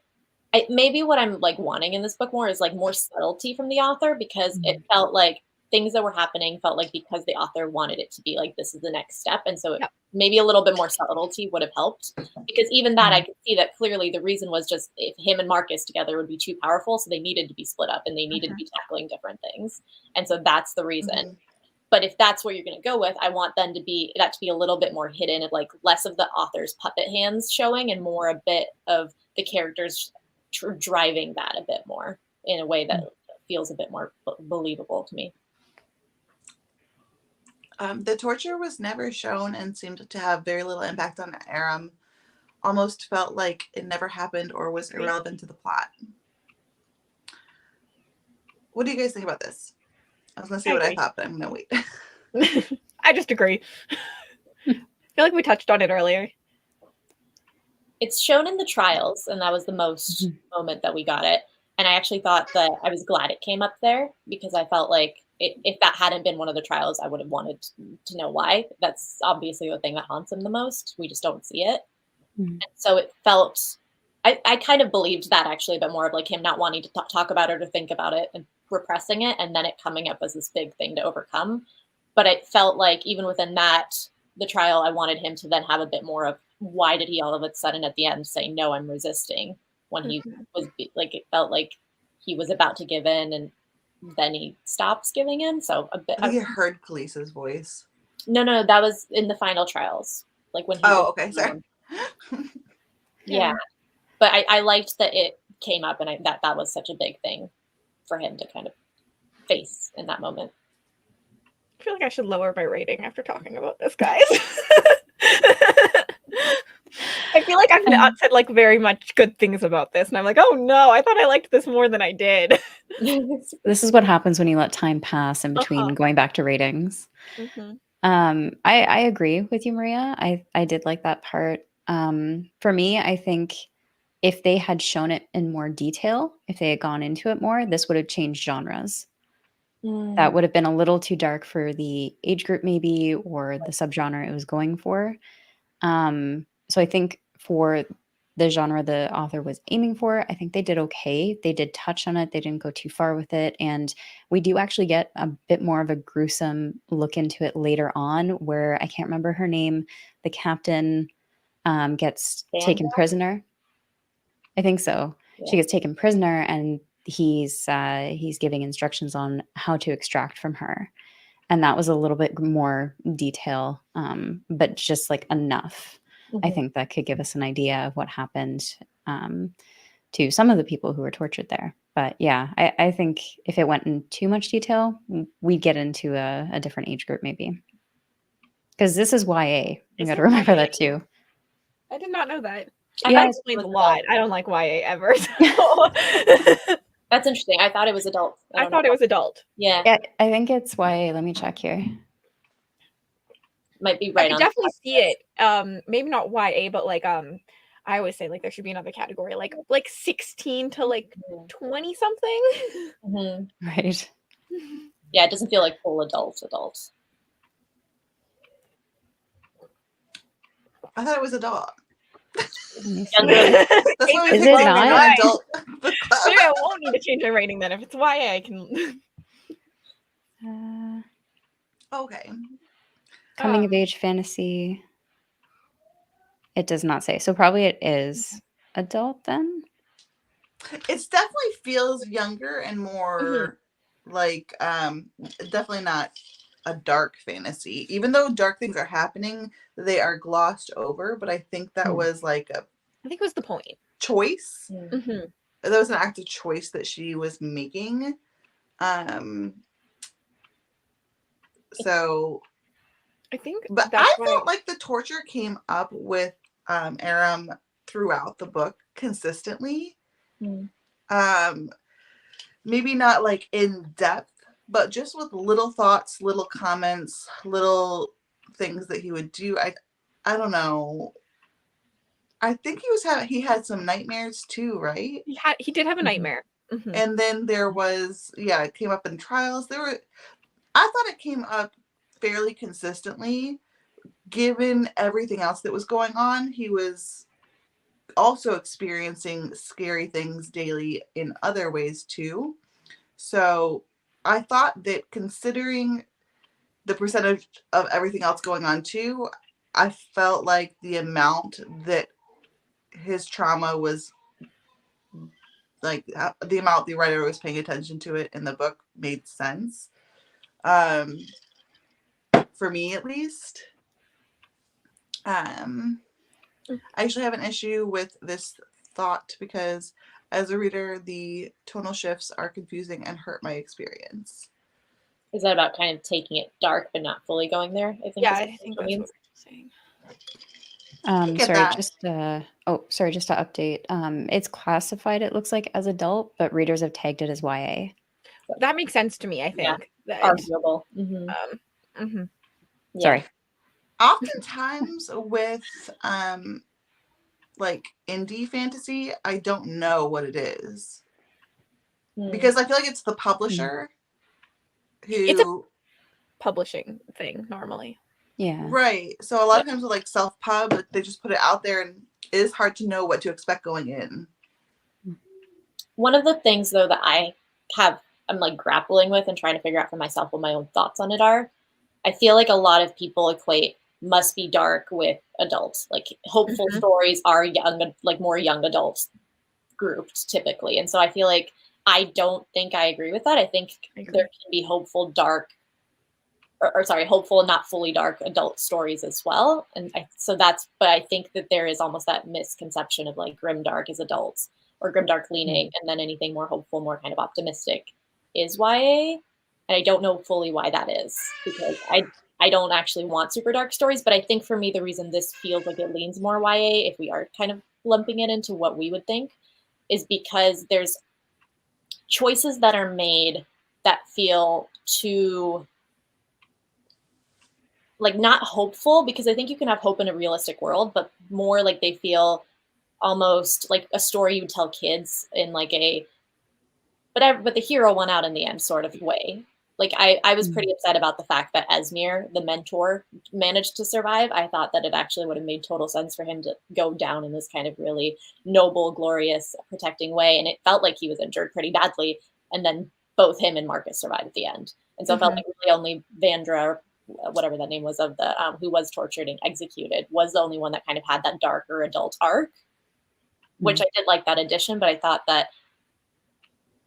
[SPEAKER 2] maybe what I'm wanting in this book more is more subtlety from the author, because it felt like things that were happening felt like because the author wanted it to be this is the next step. And so maybe a little bit more subtlety would have helped, because even that I could see that clearly the reason was just if him and Marcus together would be too powerful. So they needed to be split up and they needed to be tackling different things. And so that's the reason. But if that's what you're going to go with, I want them to be a little bit more hidden, of less of the author's puppet hands showing and more a bit of the characters driving that a bit more in a way that feels a bit more believable to me.
[SPEAKER 1] The torture was never shown and seemed to have very little impact on Aram. Almost felt like it never happened or was irrelevant to the plot. What do you guys think about this? I was going to say what I thought, but I'm going to wait.
[SPEAKER 4] I just agree. I feel like we touched on it earlier.
[SPEAKER 2] It's shown in the trials, and that was the most moment that we got it. And I actually thought that I was glad it came up there, because I felt like if that hadn't been one of the trials, I would have wanted to know why. That's obviously the thing that haunts him the most. We just don't see it. And so it felt, I kind of believed that actually a bit more, of him not wanting to talk about it or think about it and repressing it, and then it coming up as this big thing to overcome. But it felt like even within that, the trial, I wanted him to then have a bit more of why did he all of a sudden at the end say, no, I'm resisting, when he was it felt like he was about to give in and then he stops giving in. So a bit.
[SPEAKER 1] I think you heard Khalees's voice.
[SPEAKER 2] No, that was in the final trials. When he
[SPEAKER 1] okay, sorry.
[SPEAKER 2] Yeah. but I liked that it came up, and that was such a big thing for him to kind of face in that moment.
[SPEAKER 4] I feel like I should lower my rating after talking about this, guys. I feel like I've said like very much good things about this, and I'm like, oh no, I thought I liked this more than I did.
[SPEAKER 3] This is what happens when you let time pass in between going back to ratings. I agree with you, Maria. I did like that part. For me, I think if they had shown it in more detail, if they had gone into it more, this would have changed genres. That would have been a little too dark for the age group maybe, or the subgenre it was going for. So I think for the genre the author was aiming for, I think they did okay. They did touch on it. They didn't go too far with it. And we do actually get a bit more of a gruesome look into it later on, where I can't remember her name. The captain gets taken prisoner. I think so. Yeah. She gets taken prisoner, and he's giving instructions on how to extract from her. And that was a little bit more detail, but just like enough. I think that could give us an idea of what happened to some of the people who were tortured there. But yeah, I think if it went in too much detail, we'd get into a different age group maybe. Because this is YA. You got to remember that too.
[SPEAKER 4] I did not know that.
[SPEAKER 3] Yeah,
[SPEAKER 4] that explains a lot. I don't like YA ever. So.
[SPEAKER 2] That's interesting. I thought it was adult.
[SPEAKER 4] I thought it was adult.
[SPEAKER 2] Yeah.
[SPEAKER 3] I think it's YA. Let me check here.
[SPEAKER 2] Might be right.
[SPEAKER 4] I could definitely see it. Maybe not YA, but like I always say like there should be another category, like 16 to like 20 something.
[SPEAKER 3] Right.
[SPEAKER 2] Yeah, it doesn't feel like full adult.
[SPEAKER 1] I thought it was adult.
[SPEAKER 3] Is it not?
[SPEAKER 4] Adult. Maybe I won't need to change my rating then. If it's YA, I can.
[SPEAKER 1] Okay.
[SPEAKER 3] Coming of age fantasy. It does not say. So probably it is adult then?
[SPEAKER 1] It definitely feels younger and more like definitely not a dark fantasy. Even though dark things are happening, they are glossed over. But I think that was like
[SPEAKER 4] I think it was the point.
[SPEAKER 1] Choice. That was an active choice that she was making. So
[SPEAKER 4] I think,
[SPEAKER 1] but I felt like the torture came up with Aram throughout the book consistently. Maybe not like in depth, but just with little thoughts, little comments, little things that he would do. I don't know. I think he had some nightmares too, right?
[SPEAKER 4] He did have a nightmare.
[SPEAKER 1] And then there was, it came up in trials. I thought it came up fairly consistently, given everything else that was going on. He was also experiencing scary things daily in other ways too. So I thought that, considering the percentage of everything else going on too, I felt like the amount that his trauma was, like the amount the writer was paying attention to it in the book, made sense. For me at least. I actually have an issue with this thought because as a reader, the tonal shifts are confusing and hurt my experience.
[SPEAKER 2] Is that about kind of taking it dark but not fully going there? I think.
[SPEAKER 4] Yeah, I think that's what you're saying.
[SPEAKER 3] Sorry, just to update. It's classified, it looks like, as adult, but readers have tagged it as YA.
[SPEAKER 4] That makes sense to me, I think.
[SPEAKER 2] Yeah, arguable.
[SPEAKER 3] Sorry.
[SPEAKER 1] Oftentimes with like indie fantasy, I don't know what it is. Because I feel like it's the publisher who...
[SPEAKER 4] It's a publishing thing normally.
[SPEAKER 3] Yeah.
[SPEAKER 1] Right. So a lot of times with like self-pub, they just put it out there and it is hard to know what to expect going in.
[SPEAKER 2] One of the things though that I'm like grappling with and trying to figure out for myself what my own thoughts on it are, I feel like a lot of people equate must be dark with adults. Like hopeful stories are young, like more young adults grouped typically. And so I feel like I don't think I agree with that. I think there can be hopeful, dark or sorry, hopeful, not fully dark adult stories as well. And but I think that there is almost that misconception of like grimdark is adults or grimdark leaning, and then anything more hopeful, more kind of optimistic is YA. And I don't know fully why that is, because I don't actually want super dark stories, but I think for me, the reason this feels like it leans more YA, if we are kind of lumping it into what we would think, is because there's choices that are made that feel too, like, not hopeful, because I think you can have hope in a realistic world, but more like they feel almost like a story you would tell kids in like a, but the hero won out in the end sort of way. Like I was pretty upset about the fact that Esmir, the mentor, managed to survive. I thought that it actually would have made total sense for him to go down in this kind of really noble, glorious, protecting way. And it felt like he was injured pretty badly. And then both him and Marcus survived at the end. And so it felt like really only Vandra, whatever that name was of the, who was tortured and executed, was the only one that kind of had that darker adult arc, which I did like that addition, but I thought that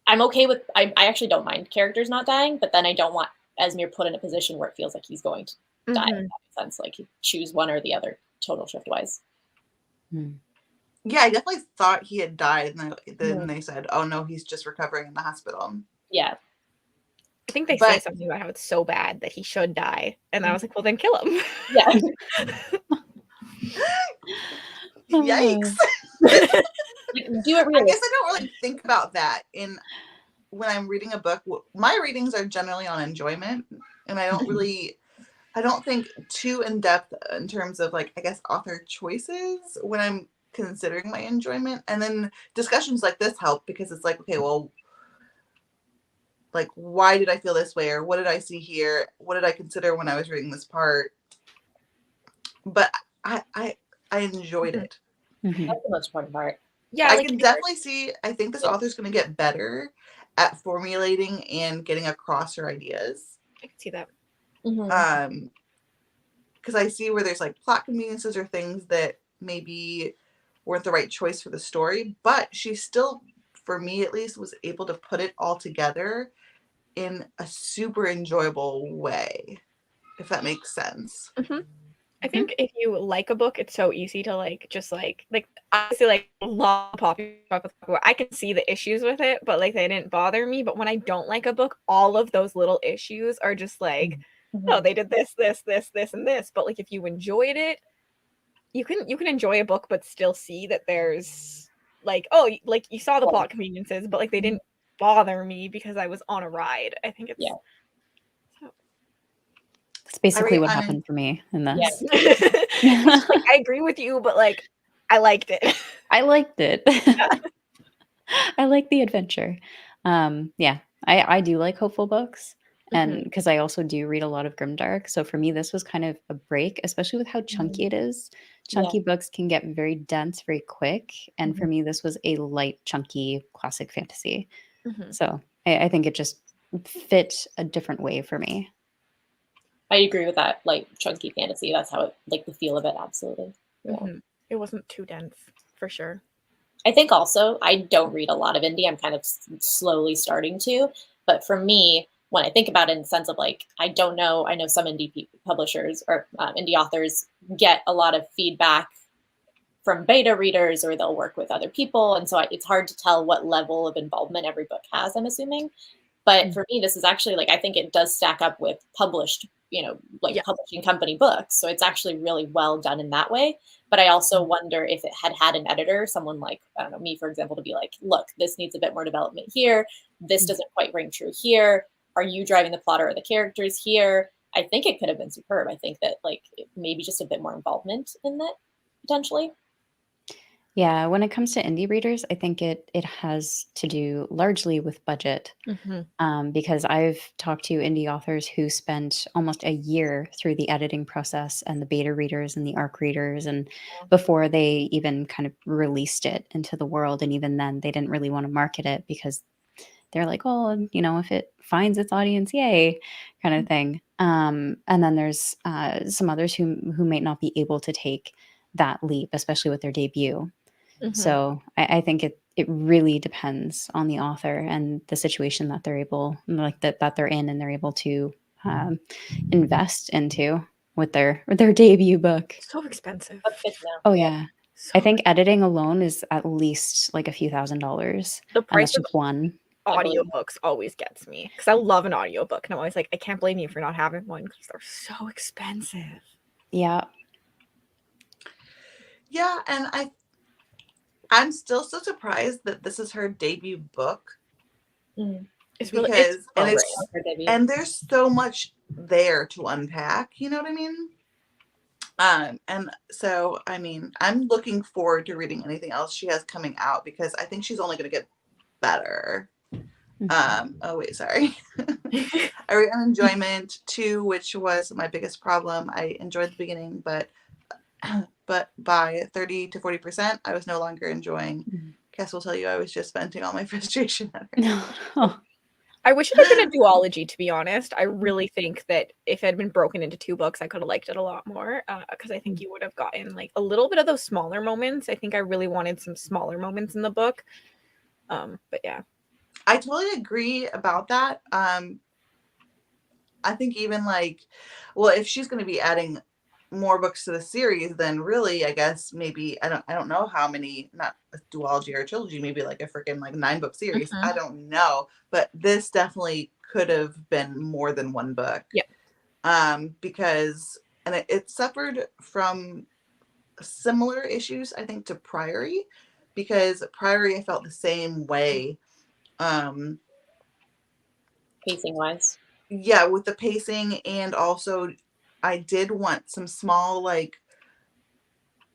[SPEAKER 2] I'm okay with, I actually don't mind characters not dying, but then I don't want Esmir put in a position where it feels like he's going to die, if that makes sense. Like, you choose one or the other, total shift-wise.
[SPEAKER 1] Yeah, I definitely thought he had died, and then they said, oh no, he's just recovering in the hospital.
[SPEAKER 2] Yeah.
[SPEAKER 4] I think they say something about how it's so bad that he should die. And I was like, well, then kill him.
[SPEAKER 2] Yeah.
[SPEAKER 1] Yikes.
[SPEAKER 2] Do it really.
[SPEAKER 1] I guess I don't really think about that when I'm reading a book. My readings are generally on enjoyment, and I don't think too in depth in terms of, like, I guess, author choices when I'm considering my enjoyment. And then discussions like this help, because it's like, okay, well, like, why did I feel this way, or what did I see here? What did I consider when I was reading this part? But I enjoyed it.
[SPEAKER 2] That's the most important part.
[SPEAKER 4] Yeah,
[SPEAKER 1] I can definitely see, I think this author's going to get better at formulating and getting across her ideas.
[SPEAKER 4] I can see that.
[SPEAKER 1] Because I see where there's like plot conveniences or things that maybe weren't the right choice for the story, but she still, for me at least, was able to put it all together in a super enjoyable way, if that makes sense.
[SPEAKER 4] I think if you like a book, it's so easy to like just like obviously like love popular book. I can see the issues with it, but like they didn't bother me. But when I don't like a book, all of those little issues are just like, oh, they did this, and this. But like if you enjoyed it, you can enjoy a book, but still see that there's like, oh, like you saw the plot conveniences, but like they didn't bother me because I was on a ride. I think it's
[SPEAKER 3] That's basically what happened for me in this.
[SPEAKER 4] Like, I agree with you, but like I liked it.
[SPEAKER 3] I liked it. I like the adventure. I do like hopeful books, and because I also do read a lot of grimdark. So for me, this was kind of a break, especially with how chunky it is. Chunky books can get very dense very quick, and for me, this was a light, chunky classic fantasy. So I think it just fit a different way for me.
[SPEAKER 2] I agree with that, like chunky fantasy. That's how it, like the feel of it, absolutely. Yeah.
[SPEAKER 4] It wasn't too dense, for sure.
[SPEAKER 2] I think also I don't read a lot of indie. I'm kind of slowly starting to, but for me, when I think about it in the sense of like, I don't know, I know some indie publishers or indie authors get a lot of feedback from beta readers, or they'll work with other people. And so it's hard to tell what level of involvement every book has, I'm assuming. But for me, this is actually like, I think it does stack up with published, publishing company books. So it's actually really well done in that way. But I also wonder if it had an editor, someone like, I don't know, me, for example, to be like, look, this needs a bit more development here. This doesn't quite ring true here. Are you driving the plot or the characters here? I think it could have been superb. I think that like maybe just a bit more involvement in that potentially.
[SPEAKER 3] Yeah, when it comes to indie readers, I think it has to do largely with budget, because I've talked to indie authors who spent almost a year through the editing process and the beta readers and the ARC readers, and before they even kind of released it into the world. And even then, they didn't really want to market it because they're like, oh, if it finds its audience, yay, kind of thing. And then there's some others who might not be able to take that leap, especially with their debut. So I think it really depends on the author and the situation that they're able, like that they're in, and they're able to invest into with their debut book.
[SPEAKER 4] So expensive.
[SPEAKER 2] That's good to know.
[SPEAKER 3] Oh yeah.
[SPEAKER 4] So
[SPEAKER 3] I think editing alone is at least like a few $1,000s.
[SPEAKER 4] the
[SPEAKER 3] And
[SPEAKER 4] price
[SPEAKER 3] that's
[SPEAKER 4] of
[SPEAKER 3] just one.
[SPEAKER 4] audiobooks always gets me because I love an audiobook and I'm always like, I can't blame you for not having one because they're so expensive.
[SPEAKER 3] Yeah.
[SPEAKER 1] Yeah, and I'm still so surprised that this is her debut book.
[SPEAKER 4] It's
[SPEAKER 1] because
[SPEAKER 4] really it's
[SPEAKER 1] and
[SPEAKER 4] well
[SPEAKER 1] it's
[SPEAKER 2] Her debut.
[SPEAKER 1] and there's so much there to unpack, you know what I mean? And so I mean, I'm looking forward to reading anything else she has coming out because I think she's only going to get better. Oh wait, sorry. I read on Enjoyment 2, which was my biggest problem. I enjoyed the beginning, but by 30 to 40%, I was no longer enjoying. Cass will tell you I was just venting all my frustration at her.
[SPEAKER 3] No.
[SPEAKER 4] I wish it had been a duology, to be honest. I really think that if it had been broken into 2 books, I could have liked it a lot more because I think you would have gotten like a little bit of those smaller moments. I think I really wanted some smaller moments in the book. But yeah.
[SPEAKER 1] I totally agree about that. I think even like, well, if she's going to be adding more books to the series, then really, I guess maybe I don't know how many, not a duology or a trilogy, maybe like a freaking like 9-book series.
[SPEAKER 4] Mhm.
[SPEAKER 1] I don't know, but this definitely could have been more than one book.
[SPEAKER 4] Yeah.
[SPEAKER 1] Because and it suffered from similar issues, I think, to Priory, because Priory I felt the same way.
[SPEAKER 2] Pacing wise.
[SPEAKER 1] Yeah, with the pacing, and also I did want some small like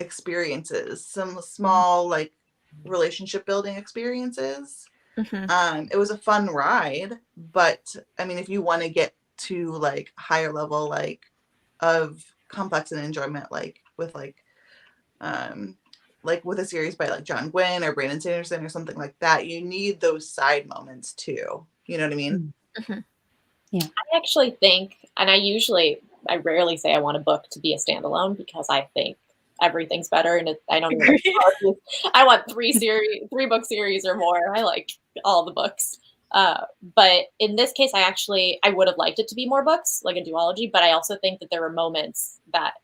[SPEAKER 1] experiences, some small like relationship building experiences.
[SPEAKER 4] Mhm.
[SPEAKER 1] It was a fun ride, but I mean, if you want to get to like higher level like of complex and enjoyment, like with with a series by like John Gwynn or Brandon Sanderson or something like that, you need those side moments too. You know what I mean?
[SPEAKER 4] Mhm.
[SPEAKER 3] Yeah.
[SPEAKER 2] I actually think, and I rarely say I want a book to be a standalone because I think everything's better, and I don't even. I want 3-book series or more. I like all the books. But in this case, I would have liked it to be more books, like a duology. But I also think that there were moments that,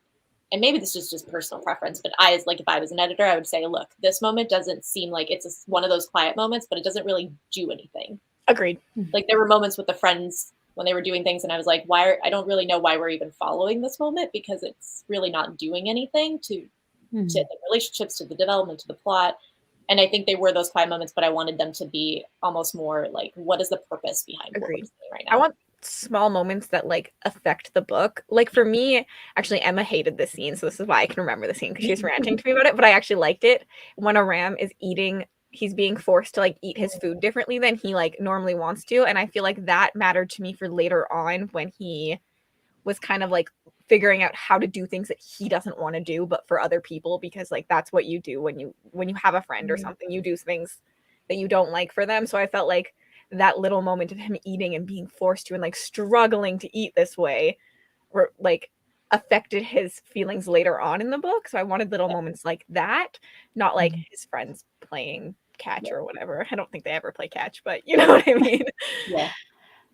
[SPEAKER 2] and maybe this is just personal preference, but if I was an editor, I would say, look, this moment doesn't seem like it's one of those quiet moments, but it doesn't really do anything.
[SPEAKER 4] Agreed.
[SPEAKER 2] Like there were moments with the friends when they were doing things, and I was like, I don't really know why we're even following this moment because it's really not doing anything to the relationships, to the development, to the plot. And I think they were those quiet moments, but I wanted them to be almost more like, what is the purpose behind what we're
[SPEAKER 4] Agreed.
[SPEAKER 2] doing right now?
[SPEAKER 4] I want small moments that like affect the book. Like for me, actually, Emma hated this scene, so this is why I can remember the scene because she was ranting to me about it. But I actually liked it when Aram is eating. He's being forced to like eat his food differently than he like normally wants to, and I feel like that mattered to me for later on when he was kind of like figuring out how to do things that he doesn't want to do, but for other people, because like that's what you do when you have a friend or something, you do things that you don't like for them. So I felt like that little moment of him eating and being forced to and like struggling to eat this way were like affected his feelings later on in the book. So I wanted little moments like that, not like his friends playing catch or whatever. I don't think they ever play catch, but you know what I mean?
[SPEAKER 2] Yeah.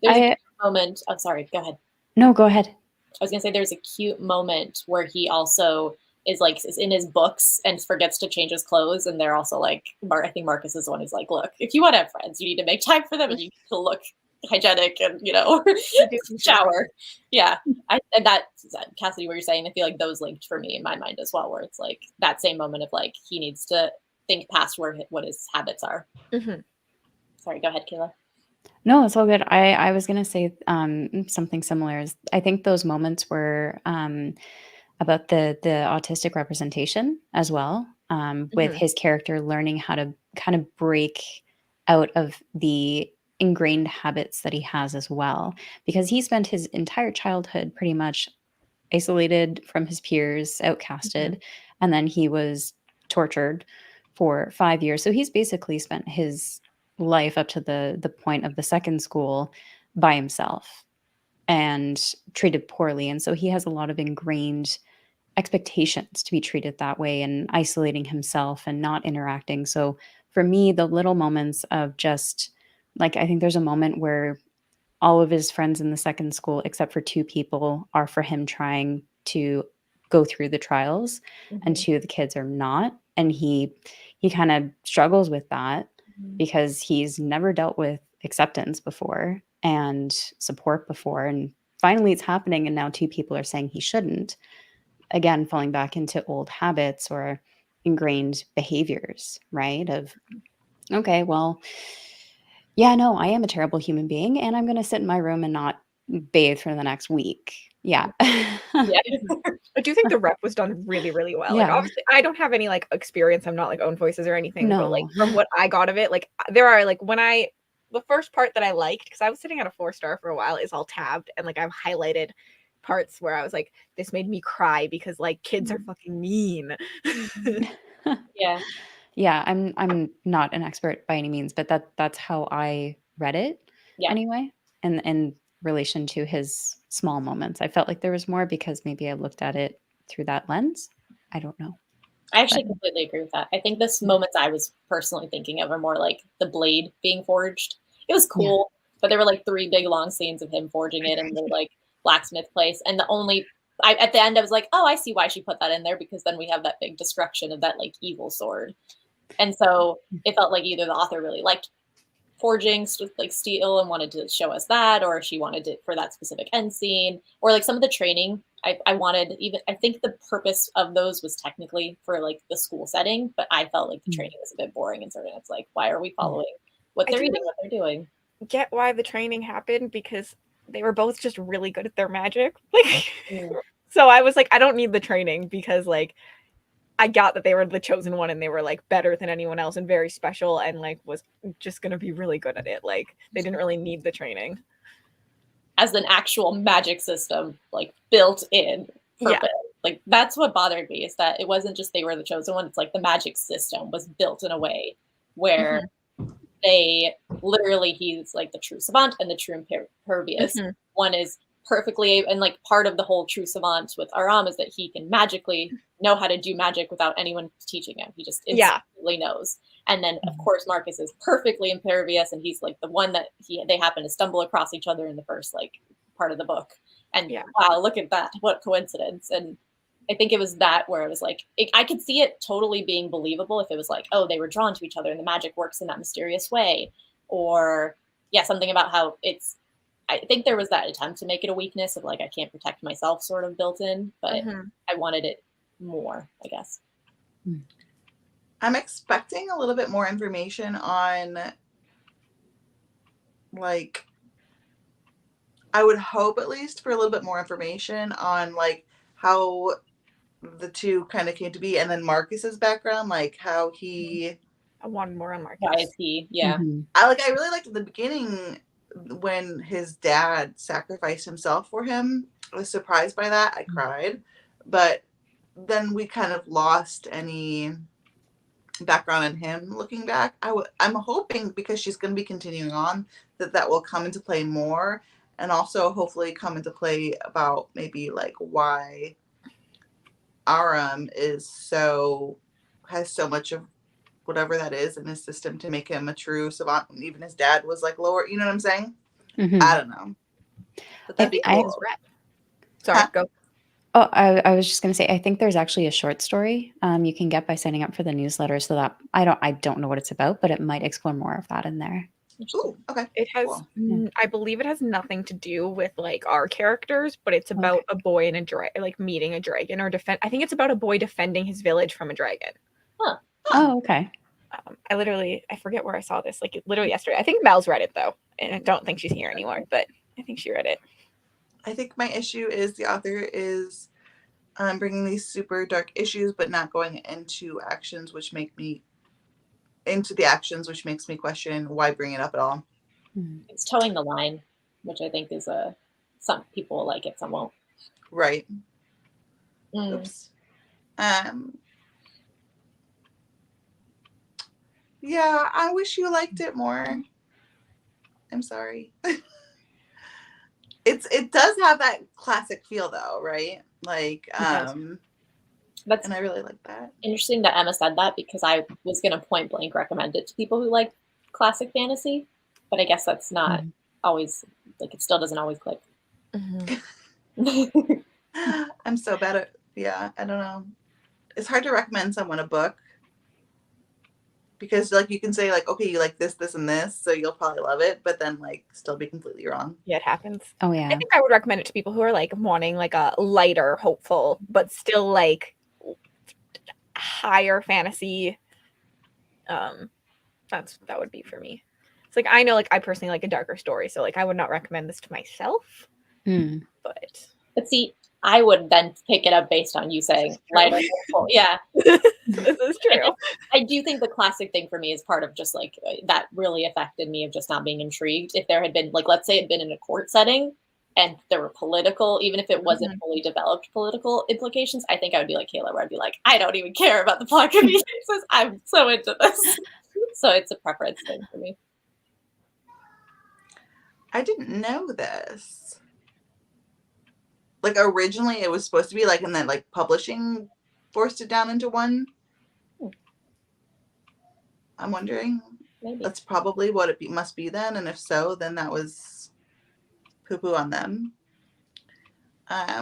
[SPEAKER 2] There's a cute moment. I'm sorry, go ahead.
[SPEAKER 3] No, go ahead.
[SPEAKER 2] I was gonna say there's a cute moment where he also is in his books and forgets to change his clothes, and they're also like, I think Marcus is the one who's like, look, if you want to have friends, you need to make time for them, and you need to look hygienic and shower. Yeah, and that Cassidy, what you're saying, I feel like those linked for me in my mind as well, where it's like that same moment of like he needs to think past what his habits are.
[SPEAKER 4] Mm-hmm.
[SPEAKER 2] Sorry, go ahead, Kayla.
[SPEAKER 3] No, it's all good. I was going to say something similar. I think those moments were about the autistic representation as well, with his character learning how to kind of break out of the ingrained habits that he has as well, because he spent his entire childhood pretty much isolated from his peers, outcasted, and then he was tortured for 5 years. So he's basically spent his life up to the point of the second school by himself and treated poorly. And so he has a lot of ingrained expectations to be treated that way and isolating himself and not interacting. So for me, the little moments of just like, I think there's a moment where all of his friends in the second school, except for 2 people, are for him trying to go through the trials, and 2 of the kids are not. And he kind of struggles with that because he's never dealt with acceptance before and support before. And finally it's happening, and now 2 people are saying he shouldn't. Again, falling back into old habits or ingrained behaviors, right? Of, okay, well, yeah, no, I am a terrible human being, and I'm going to sit in my room and not bathe for the next week. Yeah.
[SPEAKER 2] Yeah.
[SPEAKER 4] I do think the rep was done really, really well. Like,
[SPEAKER 3] Yeah.
[SPEAKER 4] obviously, I don't have any like experience. I'm not like own voices or anything, but like
[SPEAKER 3] No.
[SPEAKER 4] from what I got of it, like there are like the first part that I liked, because I was sitting at a 4-star for a while, is all tabbed, and like I've highlighted parts where I was like, this made me cry because like kids are fucking mean.
[SPEAKER 2] Yeah.
[SPEAKER 3] Yeah, I'm not an expert by any means, but that's how I read it
[SPEAKER 2] Yeah.
[SPEAKER 3] anyway. And in relation to his small moments, I felt like there was more because maybe I looked at it through that lens. I don't know.
[SPEAKER 2] I actually completely agree with that. I think the moments I was personally thinking of are more like the blade being forged. It was cool, but there were like 3 big long scenes of him forging it in the like blacksmith place. And at the end, I was like, oh, I see why she put that in there, because then we have that big destruction of that like evil sword. And so it felt like either the author really liked forging like steel and wanted to show us that, or she wanted it for that specific end scene, or like some of the training. I wanted, even I think the purpose of those was technically for like the school setting, but I felt like the training was a bit boring and certain. It's like, why are we following what they're eating, what they're doing?
[SPEAKER 4] Get why the training happened, because they were both just really good at their magic. Like, so I was like, I don't need the training, because like I got that they were the chosen one and they were like better than anyone else and very special and like was just gonna be really good at it. Like, they didn't really need the training.
[SPEAKER 2] As an actual magic system, like built in. Purpose. Like that's what bothered me, is that it wasn't just they were the chosen one. It's like the magic system was built in a way where they literally, he's like the true savant and the true impervious. One is perfectly, and like part of the whole true savant with Aram is that he can magically know how to do magic without anyone teaching him. He just instantly knows. And then of course Marcus is perfectly impervious, and he's like the one that they happen to stumble across each other in the first like part of the book. And wow, look at that, what coincidence. And I think it was that where it was like, I could see it totally being believable if it was like, oh, they were drawn to each other and the magic works in that mysterious way. Or something about how I think there was that attempt to make it a weakness of like, I can't protect myself sort of built in, but I wanted it more, I guess.
[SPEAKER 1] I'm expecting a little bit more information on, like, I would hope at least for a little bit more information on like how the 2 kind of came to be, and then Marcus's background, like how he.
[SPEAKER 4] I wanted more on Marcus.
[SPEAKER 2] Why is he? Yeah.
[SPEAKER 1] I really liked at the beginning when his dad sacrificed himself for him. I was surprised by that. I cried, but then we kind of lost any background on him looking back. I'm hoping, because she's going to be continuing on, that will come into play more, and also hopefully come into play about maybe like why Aram has so much of whatever that is in his system to make him a true savant. Even his dad was like lower, you know what I'm saying? I don't know. But that'd be cool.
[SPEAKER 4] Sorry, go.
[SPEAKER 3] Oh, I was just going to say, I think there's actually a short story you can get by signing up for the newsletter, so that I don't know what it's about, but it might explore more of that in there.
[SPEAKER 1] Ooh, okay.
[SPEAKER 4] It has, I believe it has nothing to do with like our characters, but it's about a boy and a dragon, like meeting a dragon or I think it's about a boy defending his village from a dragon.
[SPEAKER 3] Oh, okay.
[SPEAKER 4] I forget where I saw this, like literally yesterday. I think Mel's read it though, and I don't think she's here anymore, but I think she read it.
[SPEAKER 1] I think my issue is the author is bringing these super dark issues, but not going into actions which makes me question why bring it up at all.
[SPEAKER 2] It's towing the line, which I think is some people like it, some won't.
[SPEAKER 1] Right. Oops. Yeah, I wish you liked it more. I'm sorry. It does have that classic feel though, right? Like and I really like that.
[SPEAKER 2] Interesting that Emma said that, because I was going to point blank recommend it to people who like classic fantasy, but I guess that's not always, like, it still doesn't always click.
[SPEAKER 1] I'm so bad at, I don't know. It's hard to recommend someone a book because like you can say like, okay, you like this, this, and this, so you'll probably love it, but then like still be completely wrong.
[SPEAKER 4] Yeah, it happens.
[SPEAKER 3] Oh yeah.
[SPEAKER 4] I think I would recommend it to people who are like wanting like a lighter, hopeful, but still like higher fantasy. That would be for me. It's like I know like I personally like a darker story, so like I would not recommend this to myself. But
[SPEAKER 2] see, I would then pick it up based on you saying lighter, hopeful. Yeah.
[SPEAKER 4] This is true.
[SPEAKER 2] I do think the classic thing for me is part of just like that really affected me of just not being intrigued. If there had been like, let's say it had been in a court setting and there were political, even if it wasn't fully developed political implications, I think I would be like Kayla, where I'd be like, I don't even care about the plot conveniences. I'm so into this. So it's a preference thing for me.
[SPEAKER 1] I didn't know this. Like originally it was supposed to be like, and then like publishing forced it down into one. I'm wondering.
[SPEAKER 2] Maybe.
[SPEAKER 1] That's probably what it must be then, and if so, then that was poo-poo on them. I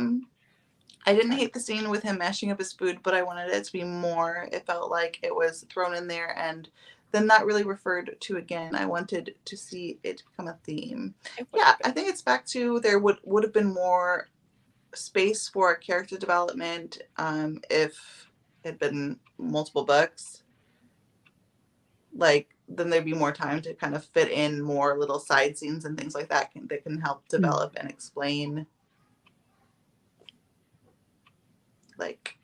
[SPEAKER 1] didn't hate the scene with him mashing up his food, but I wanted it to be more. It felt like it was thrown in there and then not really referred to again. I wanted to see it become a theme. Yeah, I think it's back to there would have been more space for character development if it had been multiple books. Like, then there'd be more time to kind of fit in more little side scenes and things like that that can help develop and explain. Like,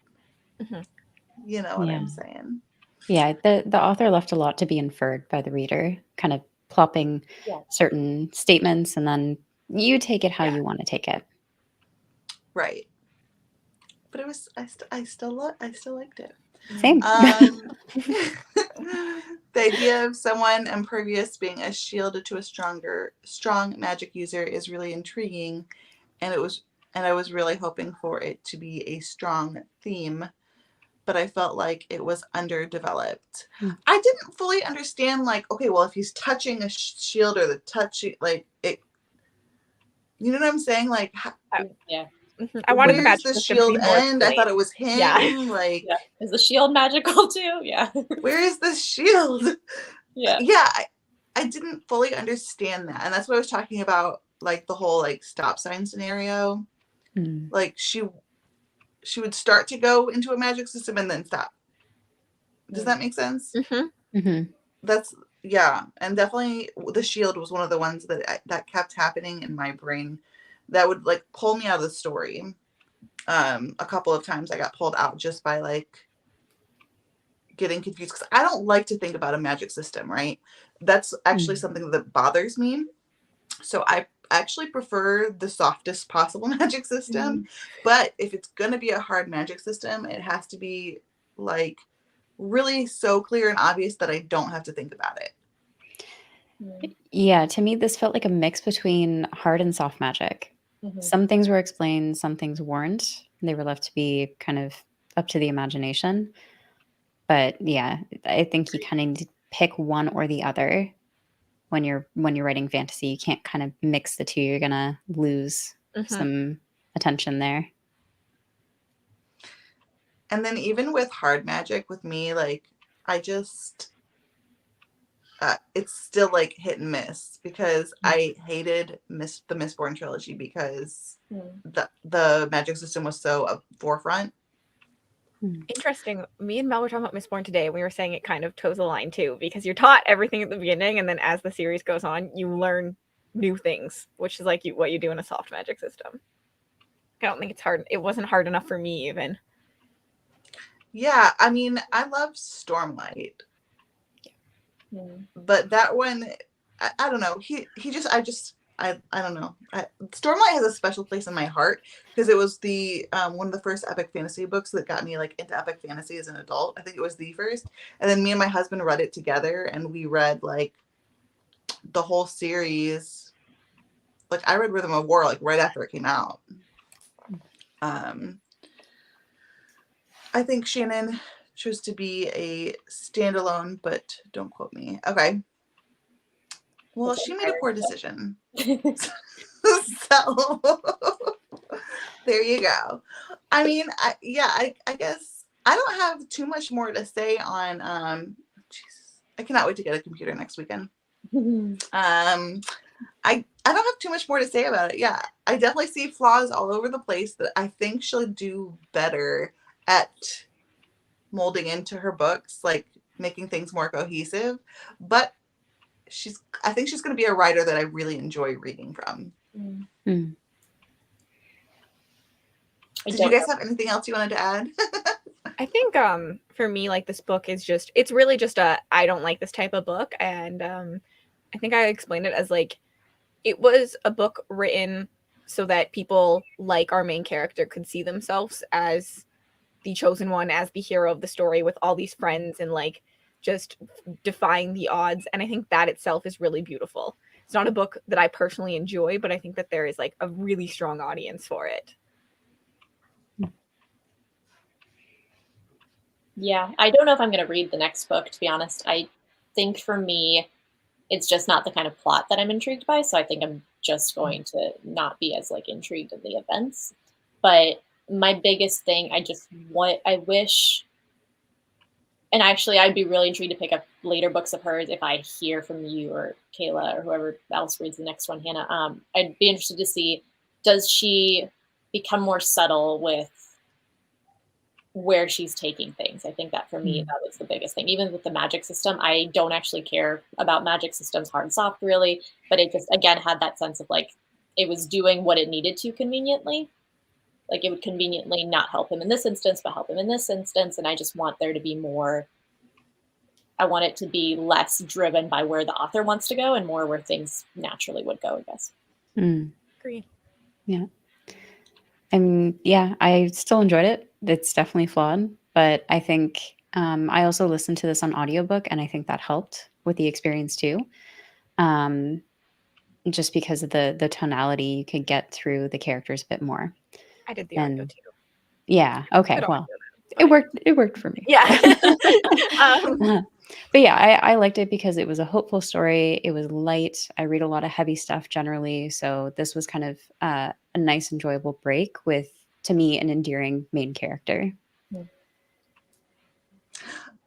[SPEAKER 1] you know what I'm saying?
[SPEAKER 3] Yeah, the author left a lot to be inferred by the reader, kind of plopping certain statements, and then you take it how you want to take it.
[SPEAKER 1] Right. But it was I still liked it.
[SPEAKER 3] Same.
[SPEAKER 1] The idea of someone impervious being a shield to a strong magic user is really intriguing, and I was really hoping for it to be a strong theme, but I felt like it was underdeveloped. I didn't fully understand, like, okay, well, if he's touching a shield or the touching, like, it, you know what I'm saying? Like,
[SPEAKER 2] yeah.
[SPEAKER 4] I wanted the
[SPEAKER 1] where's
[SPEAKER 4] magic
[SPEAKER 1] the shield end? I thought it was him.
[SPEAKER 4] Yeah.
[SPEAKER 1] Like,
[SPEAKER 2] is the shield magical too? Yeah.
[SPEAKER 1] Where is the shield?
[SPEAKER 2] Yeah.
[SPEAKER 1] Yeah, I didn't fully understand that, and that's what I was talking about, like the whole like stop sign scenario. Like she would start to go into a magic system and then stop. Does that make sense? That's and definitely the shield was one of the ones that kept happening in my brain that would like pull me out of the story. A couple of times I got pulled out just by like getting confused because I don't like to think about a magic system, right? That's actually something that bothers me. So I actually prefer the softest possible magic system. But if it's going to be a hard magic system, it has to be like really so clear and obvious that I don't have to think about it.
[SPEAKER 3] Yeah, to me, this felt like a mix between hard and soft magic. Some things were explained, some things weren't. They were left to be kind of up to the imagination. But yeah, I think you kind of need to pick one or the other when you're writing fantasy. You can't kind of mix the two. You're gonna lose some attention there.
[SPEAKER 1] And then even with hard magic, with me, like I just it's still like hit and miss because I hated the Mistborn trilogy because the magic system was so up forefront.
[SPEAKER 4] Interesting. Me and Mel were talking about Mistborn today, and we were saying it kind of toes the line too, because you're taught everything at the beginning, and then as the series goes on, you learn new things, which is like what you do in a soft magic system. I don't think it's hard. It wasn't hard enough for me even.
[SPEAKER 1] Yeah, I mean, I love Stormlight. But that one, I don't know. I don't know. Stormlight has a special place in my heart because it was the one of the first epic fantasy books that got me like into epic fantasy as an adult. I think it was the first. And then me and my husband read it together, and we read like the whole series. Like I read Rhythm of War like right after it came out. I think Shannon chose to be a standalone, but don't quote me. Okay. Well, she made a poor decision. So there you go. I mean, I guess I don't have too much more to say on Jesus. I cannot wait to get a computer next weekend. I don't have too much more to say about it. Yeah, I definitely see flaws all over the place that I think she'll do better at molding into her books, like making things more cohesive. But I think she's going to be a writer that I really enjoy reading from.
[SPEAKER 3] Mm.
[SPEAKER 1] Did you guys have anything else you wanted to add?
[SPEAKER 4] I think for me, like, this book is just, it's really just a I don't like this type of book. And I think I explained it as like, it was a book written so that people like our main character could see themselves as the chosen one, as the hero of the story with all these friends and like just defying the odds. And I think that itself is really beautiful. It's not a book that I personally enjoy, but I think that there is like a really strong audience for it.
[SPEAKER 2] Yeah, I don't know if I'm going to read the next book, to be honest. I think for me, it's just not the kind of plot that I'm intrigued by. So I think I'm just going to not be as like intrigued in the events. But my biggest thing, I wish, and actually I'd be really intrigued to pick up later books of hers if I hear from you or Kayla or whoever else reads the next one, Hannah. I'd be interested to see, does she become more subtle with where she's taking things? I think that for me, that was the biggest thing. Even with the magic system, I don't actually care about magic systems, hard and soft, really. But it just, again, had that sense of like, it was doing what it needed to conveniently. Like, it would conveniently not help him in this instance, but help him in this instance. And I just want there to be more, I want it to be less driven by where the author wants to go and more where things naturally would go, I guess.
[SPEAKER 4] Agreed.
[SPEAKER 3] Yeah. Yeah, I still enjoyed it. It's definitely flawed, but I think I also listened to this on audiobook, and I think that helped with the experience too. Just because of the tonality, you could get through the characters a bit more.
[SPEAKER 4] I did the audio too.
[SPEAKER 3] Yeah. Okay.
[SPEAKER 4] Good
[SPEAKER 3] Well,
[SPEAKER 4] audio,
[SPEAKER 3] it worked. It worked for me.
[SPEAKER 4] Yeah.
[SPEAKER 3] But yeah, I liked it because it was a hopeful story. It was light. I read a lot of heavy stuff generally, so this was kind of a nice, enjoyable break with, to me, an endearing main character.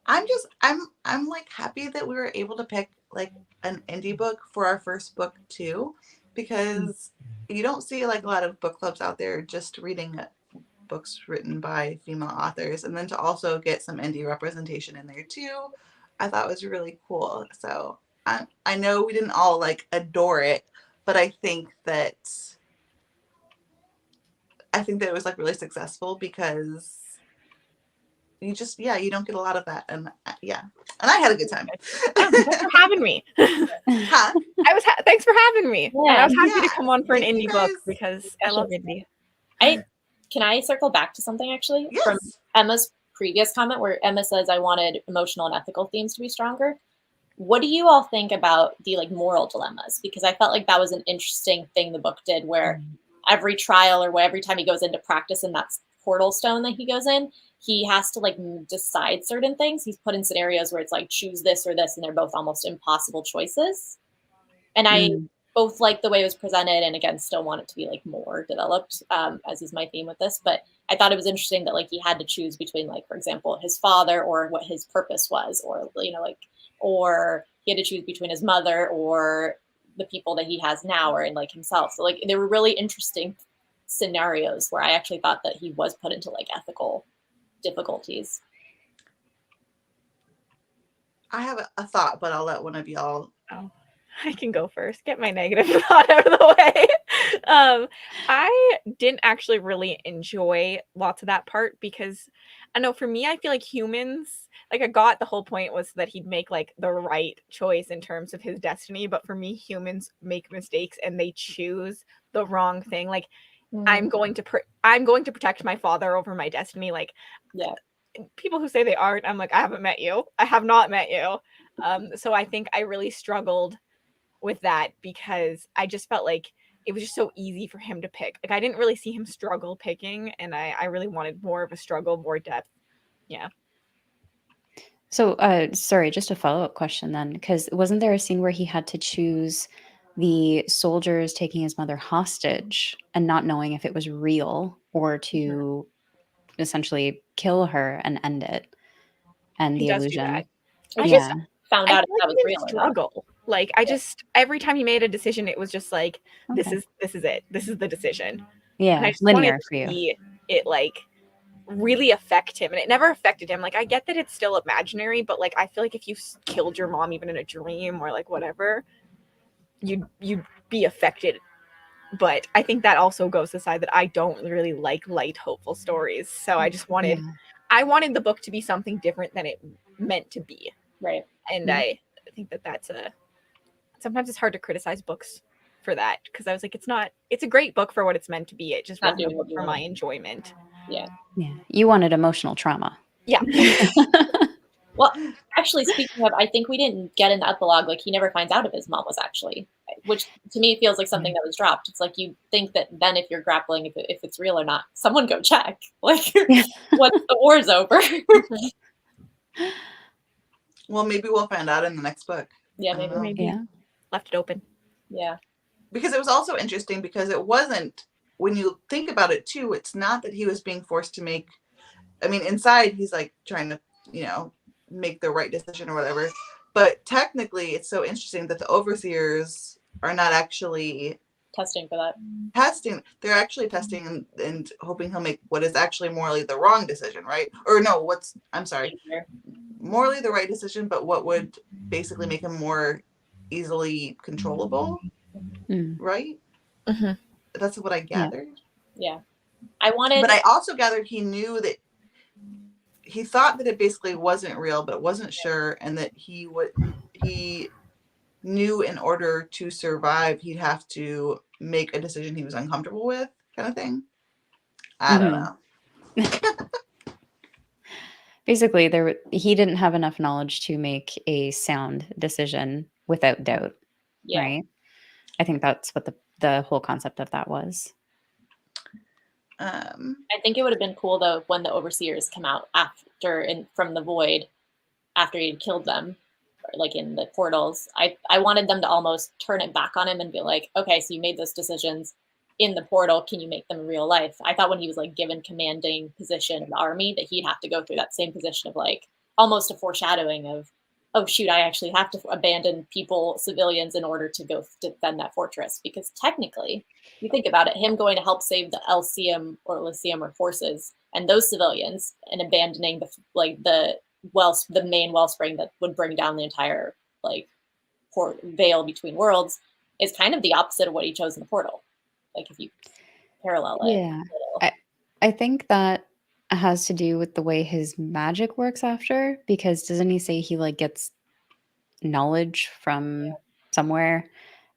[SPEAKER 1] I'm like happy that we were able to pick like an indie book for our first book too, because you don't see like a lot of book clubs out there just reading books written by female authors, and then to also get some indie representation in there too, I thought was really cool. So I know we didn't all like adore it, but I think that it was like really successful because you just, you don't get a lot of that. And and I had a good time.
[SPEAKER 4] Thanks for having me.
[SPEAKER 1] Huh?
[SPEAKER 4] Thanks for having me.
[SPEAKER 2] Yeah.
[SPEAKER 4] And I was happy to come on for an
[SPEAKER 1] Thank
[SPEAKER 4] indie
[SPEAKER 1] you
[SPEAKER 4] book
[SPEAKER 1] guys.
[SPEAKER 4] because I love indie.
[SPEAKER 2] Can I circle back to something actually
[SPEAKER 1] Yes.
[SPEAKER 2] from Emma's previous comment where Emma says I wanted emotional and ethical themes to be stronger? What do you all think about the like moral dilemmas? Because I felt like that was an interesting thing the book did, where every trial or every time he goes into practice in that portal stone that he goes in, he has to like decide certain things. He's put in scenarios where it's like choose this or this, and they're both almost impossible choices. And I both like the way it was presented, and again, still want it to be like more developed, as is my theme with this. But I thought it was interesting that like he had to choose between, like, for example, his father or what his purpose was, or or he had to choose between his mother or the people that he has now, or in like himself. So like there were really interesting scenarios where I actually thought that he was put into like ethical difficulties.
[SPEAKER 1] I have a thought, but I'll let one of y'all.
[SPEAKER 4] Oh, I can go first. Get my negative thought out of the way. I didn't actually really enjoy lots of that part because I know for me, I feel like humans, like I got the whole point was that he'd make like the right choice in terms of his destiny. But for me, humans make mistakes and they choose the wrong thing. Like I'm going to protect my father over my destiny. Like,
[SPEAKER 2] yeah.
[SPEAKER 4] People who say they aren't, I'm like, I haven't met you. I have not met you. So I think I really struggled with that because I just felt like it was just so easy for him to pick. Like I didn't really see him struggle picking, and I really wanted more of a struggle, more depth. Yeah.
[SPEAKER 3] So, sorry, just a follow-up question then, because wasn't there a scene where he had to choose the soldiers taking his mother hostage and not knowing if it was real or to essentially kill her and end it and
[SPEAKER 4] He
[SPEAKER 3] the
[SPEAKER 4] does do that.
[SPEAKER 3] illusion?
[SPEAKER 2] Or
[SPEAKER 4] I
[SPEAKER 2] just
[SPEAKER 4] just
[SPEAKER 3] Yeah.
[SPEAKER 2] found
[SPEAKER 4] I
[SPEAKER 2] out
[SPEAKER 4] feel
[SPEAKER 2] if
[SPEAKER 4] like
[SPEAKER 2] that
[SPEAKER 4] he
[SPEAKER 2] was
[SPEAKER 4] didn't
[SPEAKER 2] real or not.
[SPEAKER 4] struggle. Like I
[SPEAKER 2] Yeah.
[SPEAKER 4] just every time he made a decision, it was just like this
[SPEAKER 3] Okay.
[SPEAKER 4] is it. This is the decision.
[SPEAKER 3] Yeah.
[SPEAKER 4] And I just
[SPEAKER 3] Linear
[SPEAKER 4] wanted
[SPEAKER 3] for
[SPEAKER 4] to
[SPEAKER 3] you.
[SPEAKER 4] see it like really affect him, and it never affected him. Like I get that it's still imaginary, but like I feel like if you killed your mom even in a dream or like whatever, you'd be affected. But I think that also goes to the side that I don't really like light hopeful stories. So I just wanted
[SPEAKER 3] Yeah.
[SPEAKER 4] I wanted the book to be something different than it meant to be.
[SPEAKER 2] Right.
[SPEAKER 4] And
[SPEAKER 3] Yeah.
[SPEAKER 4] I think that that's a sometimes it's hard to criticize books for that, because I was like, it's a great book for what it's meant to be. It just
[SPEAKER 2] Not
[SPEAKER 4] wasn't a
[SPEAKER 2] doing what
[SPEAKER 4] book
[SPEAKER 2] you
[SPEAKER 4] for my
[SPEAKER 2] wanted.
[SPEAKER 4] enjoyment.
[SPEAKER 2] Yeah.
[SPEAKER 3] Yeah. You wanted emotional trauma.
[SPEAKER 4] Yeah.
[SPEAKER 2] Well, actually, speaking of, I think we didn't get in the epilogue. Like, he never finds out if his mom was actually, which to me feels like something that was dropped. It's like you think that then if you're grappling if it's real or not, someone go check. Like,
[SPEAKER 3] Yeah.
[SPEAKER 2] once the war's over.
[SPEAKER 1] Well, maybe we'll find out in the next book.
[SPEAKER 2] Yeah,
[SPEAKER 1] I don't
[SPEAKER 2] maybe.
[SPEAKER 1] know.
[SPEAKER 4] Maybe
[SPEAKER 3] Yeah.
[SPEAKER 4] left it open.
[SPEAKER 2] Yeah.
[SPEAKER 1] Because it was also interesting because it wasn't, when you think about it too, it's not that he was being forced to make, I mean, inside he's like trying to, you know, make the right decision or whatever. But technically it's so interesting that the overseers are not actually
[SPEAKER 2] Testing for that.
[SPEAKER 1] testing. They're actually testing and hoping he'll make what is actually morally the wrong decision, right? Or no, I'm sorry, morally the right decision, but what would basically make him more easily controllable, right?
[SPEAKER 4] Mm-hmm.
[SPEAKER 1] That's what I gathered.
[SPEAKER 2] Yeah. I wanted.
[SPEAKER 1] But I also gathered he knew that he thought that it basically wasn't real, but wasn't sure, and that he knew in order to survive, he'd have to make a decision he was uncomfortable with, kind of thing. I don't know.
[SPEAKER 3] Basically, he didn't have enough knowledge to make a sound decision without doubt,
[SPEAKER 2] Yeah.
[SPEAKER 3] right? I think that's what the whole concept of that was.
[SPEAKER 2] I think it would have been cool though when the overseers come out from the void after he'd killed them, like in the portals. I wanted them to almost turn it back on him and be like, okay, so you made those decisions in the portal, can you make them in real life? I thought when he was like given commanding position in the army that he'd have to go through that same position of like almost a foreshadowing of, oh shoot, I actually have to abandon civilians in order to go defend that fortress. Because technically, you think about it, him going to help save the Lyceum or forces and those civilians and abandoning the main wellspring that would bring down the entire veil between worlds is kind of the opposite of what he chose in the portal. Like if you parallel it.
[SPEAKER 3] Yeah. I think that has to do with the way his magic works after, because doesn't he say he like gets knowledge from somewhere?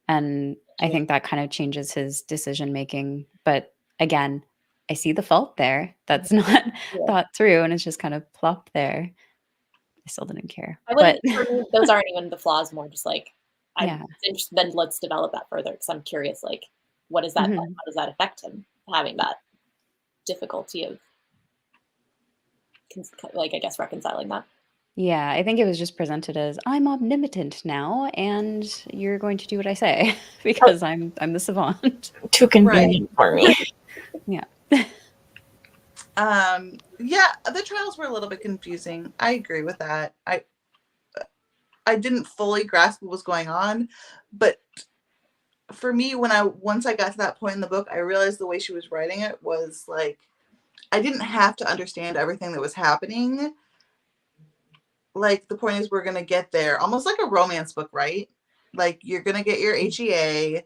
[SPEAKER 3] And I think that kind of changes his decision making. But again, I see the fault there. That's not thought through, and it's just kind of plopped there. I still didn't care.
[SPEAKER 2] For me, those aren't even the flaws. More just like I'm interested. Then let's develop that further because I'm curious. Like, what is that? How does that affect him having that difficulty of I guess reconciling that?
[SPEAKER 3] Yeah, I think it was just presented as I'm omnipotent now, and you're going to do what I say because I'm the savant.
[SPEAKER 4] Too convenient for me.
[SPEAKER 3] Yeah.
[SPEAKER 1] Yeah, the trials were a little bit confusing. I agree with that. I didn't fully grasp what was going on, but for me, once I got to that point in the book, I realized the way she was writing it was like I didn't have to understand everything that was happening. Like the point is we're gonna get there, almost like a romance book, right? Like you're gonna get your HEA,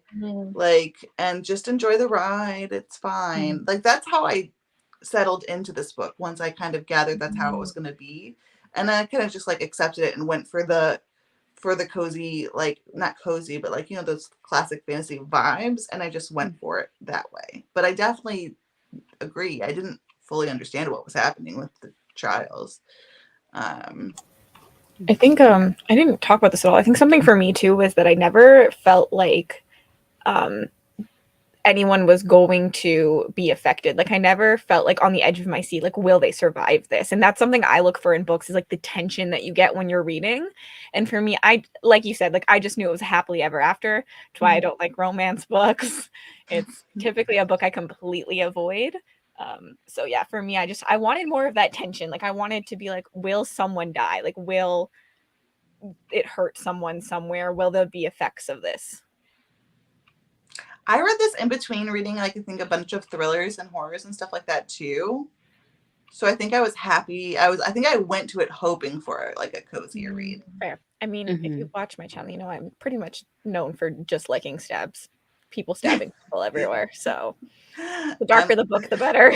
[SPEAKER 1] like, and just enjoy the ride. It's fine. Like that's how I settled into this book once I kind of gathered that's how it was gonna be, and I kind of just like accepted it and went for the cozy, like not cozy, but like, you know, those classic fantasy vibes, and I just went for it that way. But I definitely agree. I didn't fully understand what was happening with the trials.
[SPEAKER 4] I think I didn't talk about this at all. I think something for me too was that I never felt like anyone was going to be affected. Like I never felt like on the edge of my seat, like, will they survive this? And that's something I look for in books, is like the tension that you get when you're reading. And for me, I, like you said, like I just knew it was a happily ever after. That's why I don't like romance books. It's typically a book I completely avoid. So yeah, for me, I wanted more of that tension. Like I wanted to be like, will someone die? Like, will it hurt someone somewhere? Will there be effects of this?
[SPEAKER 1] I read this in between reading, like, I think a bunch of thrillers and horrors and stuff like that too. So I think I was happy. I think I went to it hoping for like a cozier read.
[SPEAKER 4] Fair. I mean, if you watch my channel, you know I'm pretty much known for just liking stabs. People stabbing people everywhere. So the darker the book, the better.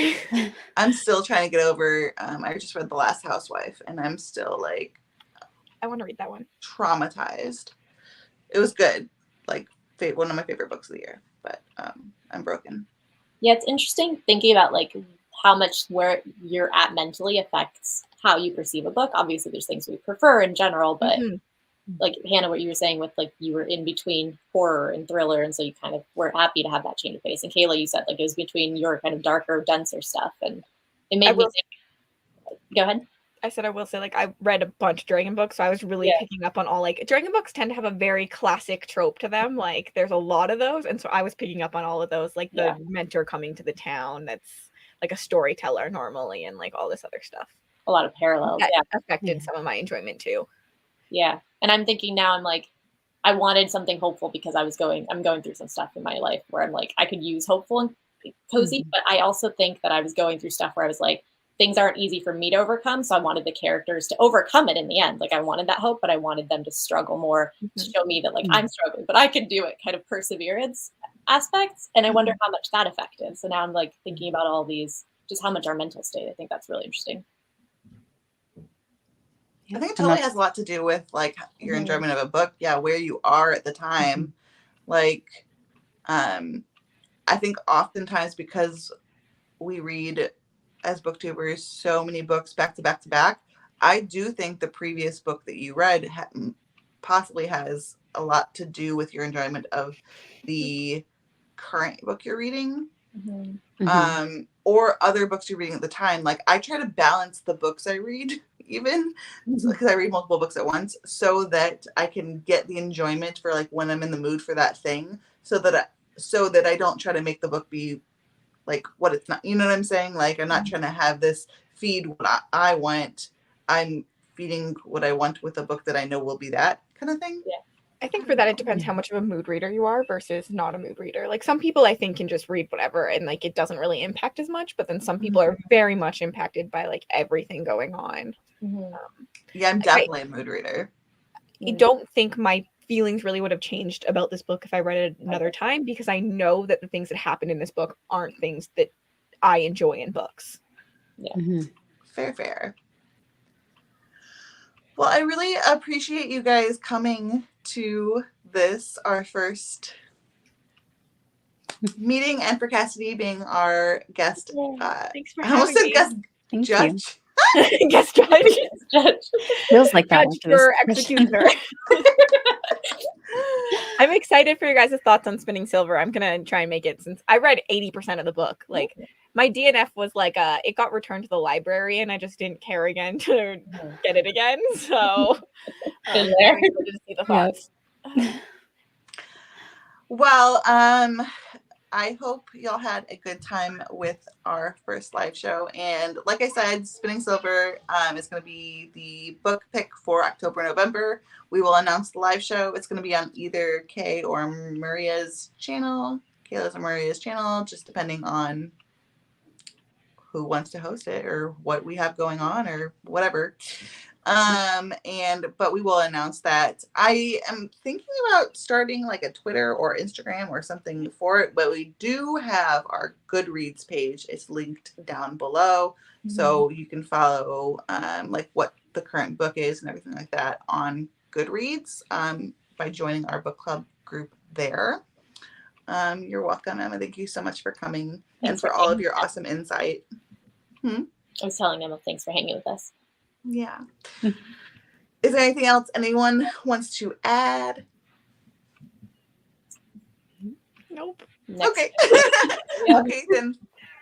[SPEAKER 1] I'm still trying to get over. I just read The Last Housewife, and I'm still like,
[SPEAKER 4] I want to read that one.
[SPEAKER 1] Traumatized. It was good. Like one of my favorite books of the year. But I'm broken.
[SPEAKER 2] Yeah, it's interesting thinking about like how much where you're at mentally affects how you perceive a book. Obviously, there's things we prefer in general, but like Hannah, what you were saying with like you were in between horror and thriller, and so you kind of were happy to have that change of pace. And Kayla, you said like it was between your kind of darker, denser stuff, and it made me think. Go ahead.
[SPEAKER 4] I said I will say, like, I read a bunch of dragon books, so I was really picking up on all, like, dragon books tend to have a very classic trope to them. Like, there's a lot of those, and so I was picking up on all of those, like the mentor coming to the town that's like a storyteller normally, and like all this other stuff.
[SPEAKER 2] A lot of parallels.
[SPEAKER 4] That affected some of my enjoyment too.
[SPEAKER 2] Yeah, and I'm thinking now, I'm like, I wanted something hopeful because I'm going through some stuff in my life where I'm like, I could use hopeful and cozy, but I also think that I was going through stuff where I was like, things aren't easy for me to overcome. So I wanted the characters to overcome it in the end. Like I wanted that hope, but I wanted them to struggle more to show me that like I'm struggling, but I can do it, kind of perseverance aspects. And I wonder how much that affected. So now I'm like thinking about all these, just how much our mental state. I think that's really interesting.
[SPEAKER 1] I think it totally has a lot to do with like your enjoyment of a book. Yeah. Where you are at the time. Like, I think oftentimes because we read as booktubers so many books back to back to back, I do think the previous book that you read possibly has a lot to do with your enjoyment of the current book you're reading. Or other books you're reading at the time. Like I try to balance the books I read, even because I read multiple books at once, so that I can get the enjoyment for like when I'm in the mood for that thing, so that I don't try to make the book be like what it's not. You know what I'm saying? Like I'm not trying to have this feed what I want. I'm feeding what I want with a book that I know will be that kind of thing.
[SPEAKER 4] Yeah. I think for that, it depends how much of a mood reader you are versus not a mood reader. Like some people I think can just read whatever and like it doesn't really impact as much, but then some people are very much impacted by like everything going on.
[SPEAKER 1] Yeah, I'm definitely a mood reader.
[SPEAKER 4] I don't think my feelings really would have changed about this book if I read it another time, because I know that the things that happen in this book aren't things that I enjoy in books.
[SPEAKER 2] Yeah.
[SPEAKER 1] Fair. Well, I really appreciate you guys coming to this, our first meeting, and for Cassidy being our guest.
[SPEAKER 4] Thanks for
[SPEAKER 1] I almost said
[SPEAKER 4] me.
[SPEAKER 1] guest
[SPEAKER 3] Thank
[SPEAKER 1] judge.
[SPEAKER 3] you.
[SPEAKER 4] Guest judge.
[SPEAKER 3] Feels like that.
[SPEAKER 4] Judge for executioner. I'm excited for your guys' thoughts on Spinning Silver. I'm gonna try and make it, since I read 80% of the book. Like my DNF was like it got returned to the library and I just didn't care again to get it again. So I'm excited to see the thoughts.
[SPEAKER 1] Well, I hope y'all had a good time with our first live show. And like I said, Spinning Silver is going to be the book pick for October, November. We will announce the live show. It's going to be on either Kay or Maria's channel, Kayla's or Maria's channel, just depending on who wants to host it or what we have going on or whatever. But we will announce that. I am thinking about starting like a Twitter or Instagram or something for it, but we do have our Goodreads page. It's linked down below. So you can follow like what the current book is and everything like that on Goodreads by joining our book club group there. You're welcome, Emma. Thank you so much for coming and for all of your awesome insight.
[SPEAKER 2] I was telling Emma, thanks for hanging with us.
[SPEAKER 1] Yeah. Is there anything else anyone wants to add?
[SPEAKER 4] Nope.
[SPEAKER 2] next.
[SPEAKER 1] Okay.
[SPEAKER 2] Yeah.
[SPEAKER 1] Okay, then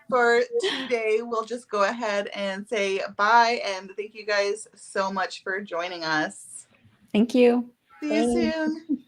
[SPEAKER 1] for today, we'll just go ahead and say bye. And thank you guys so much for joining us.
[SPEAKER 3] Thank you.
[SPEAKER 1] See you
[SPEAKER 2] Thanks.
[SPEAKER 1] soon.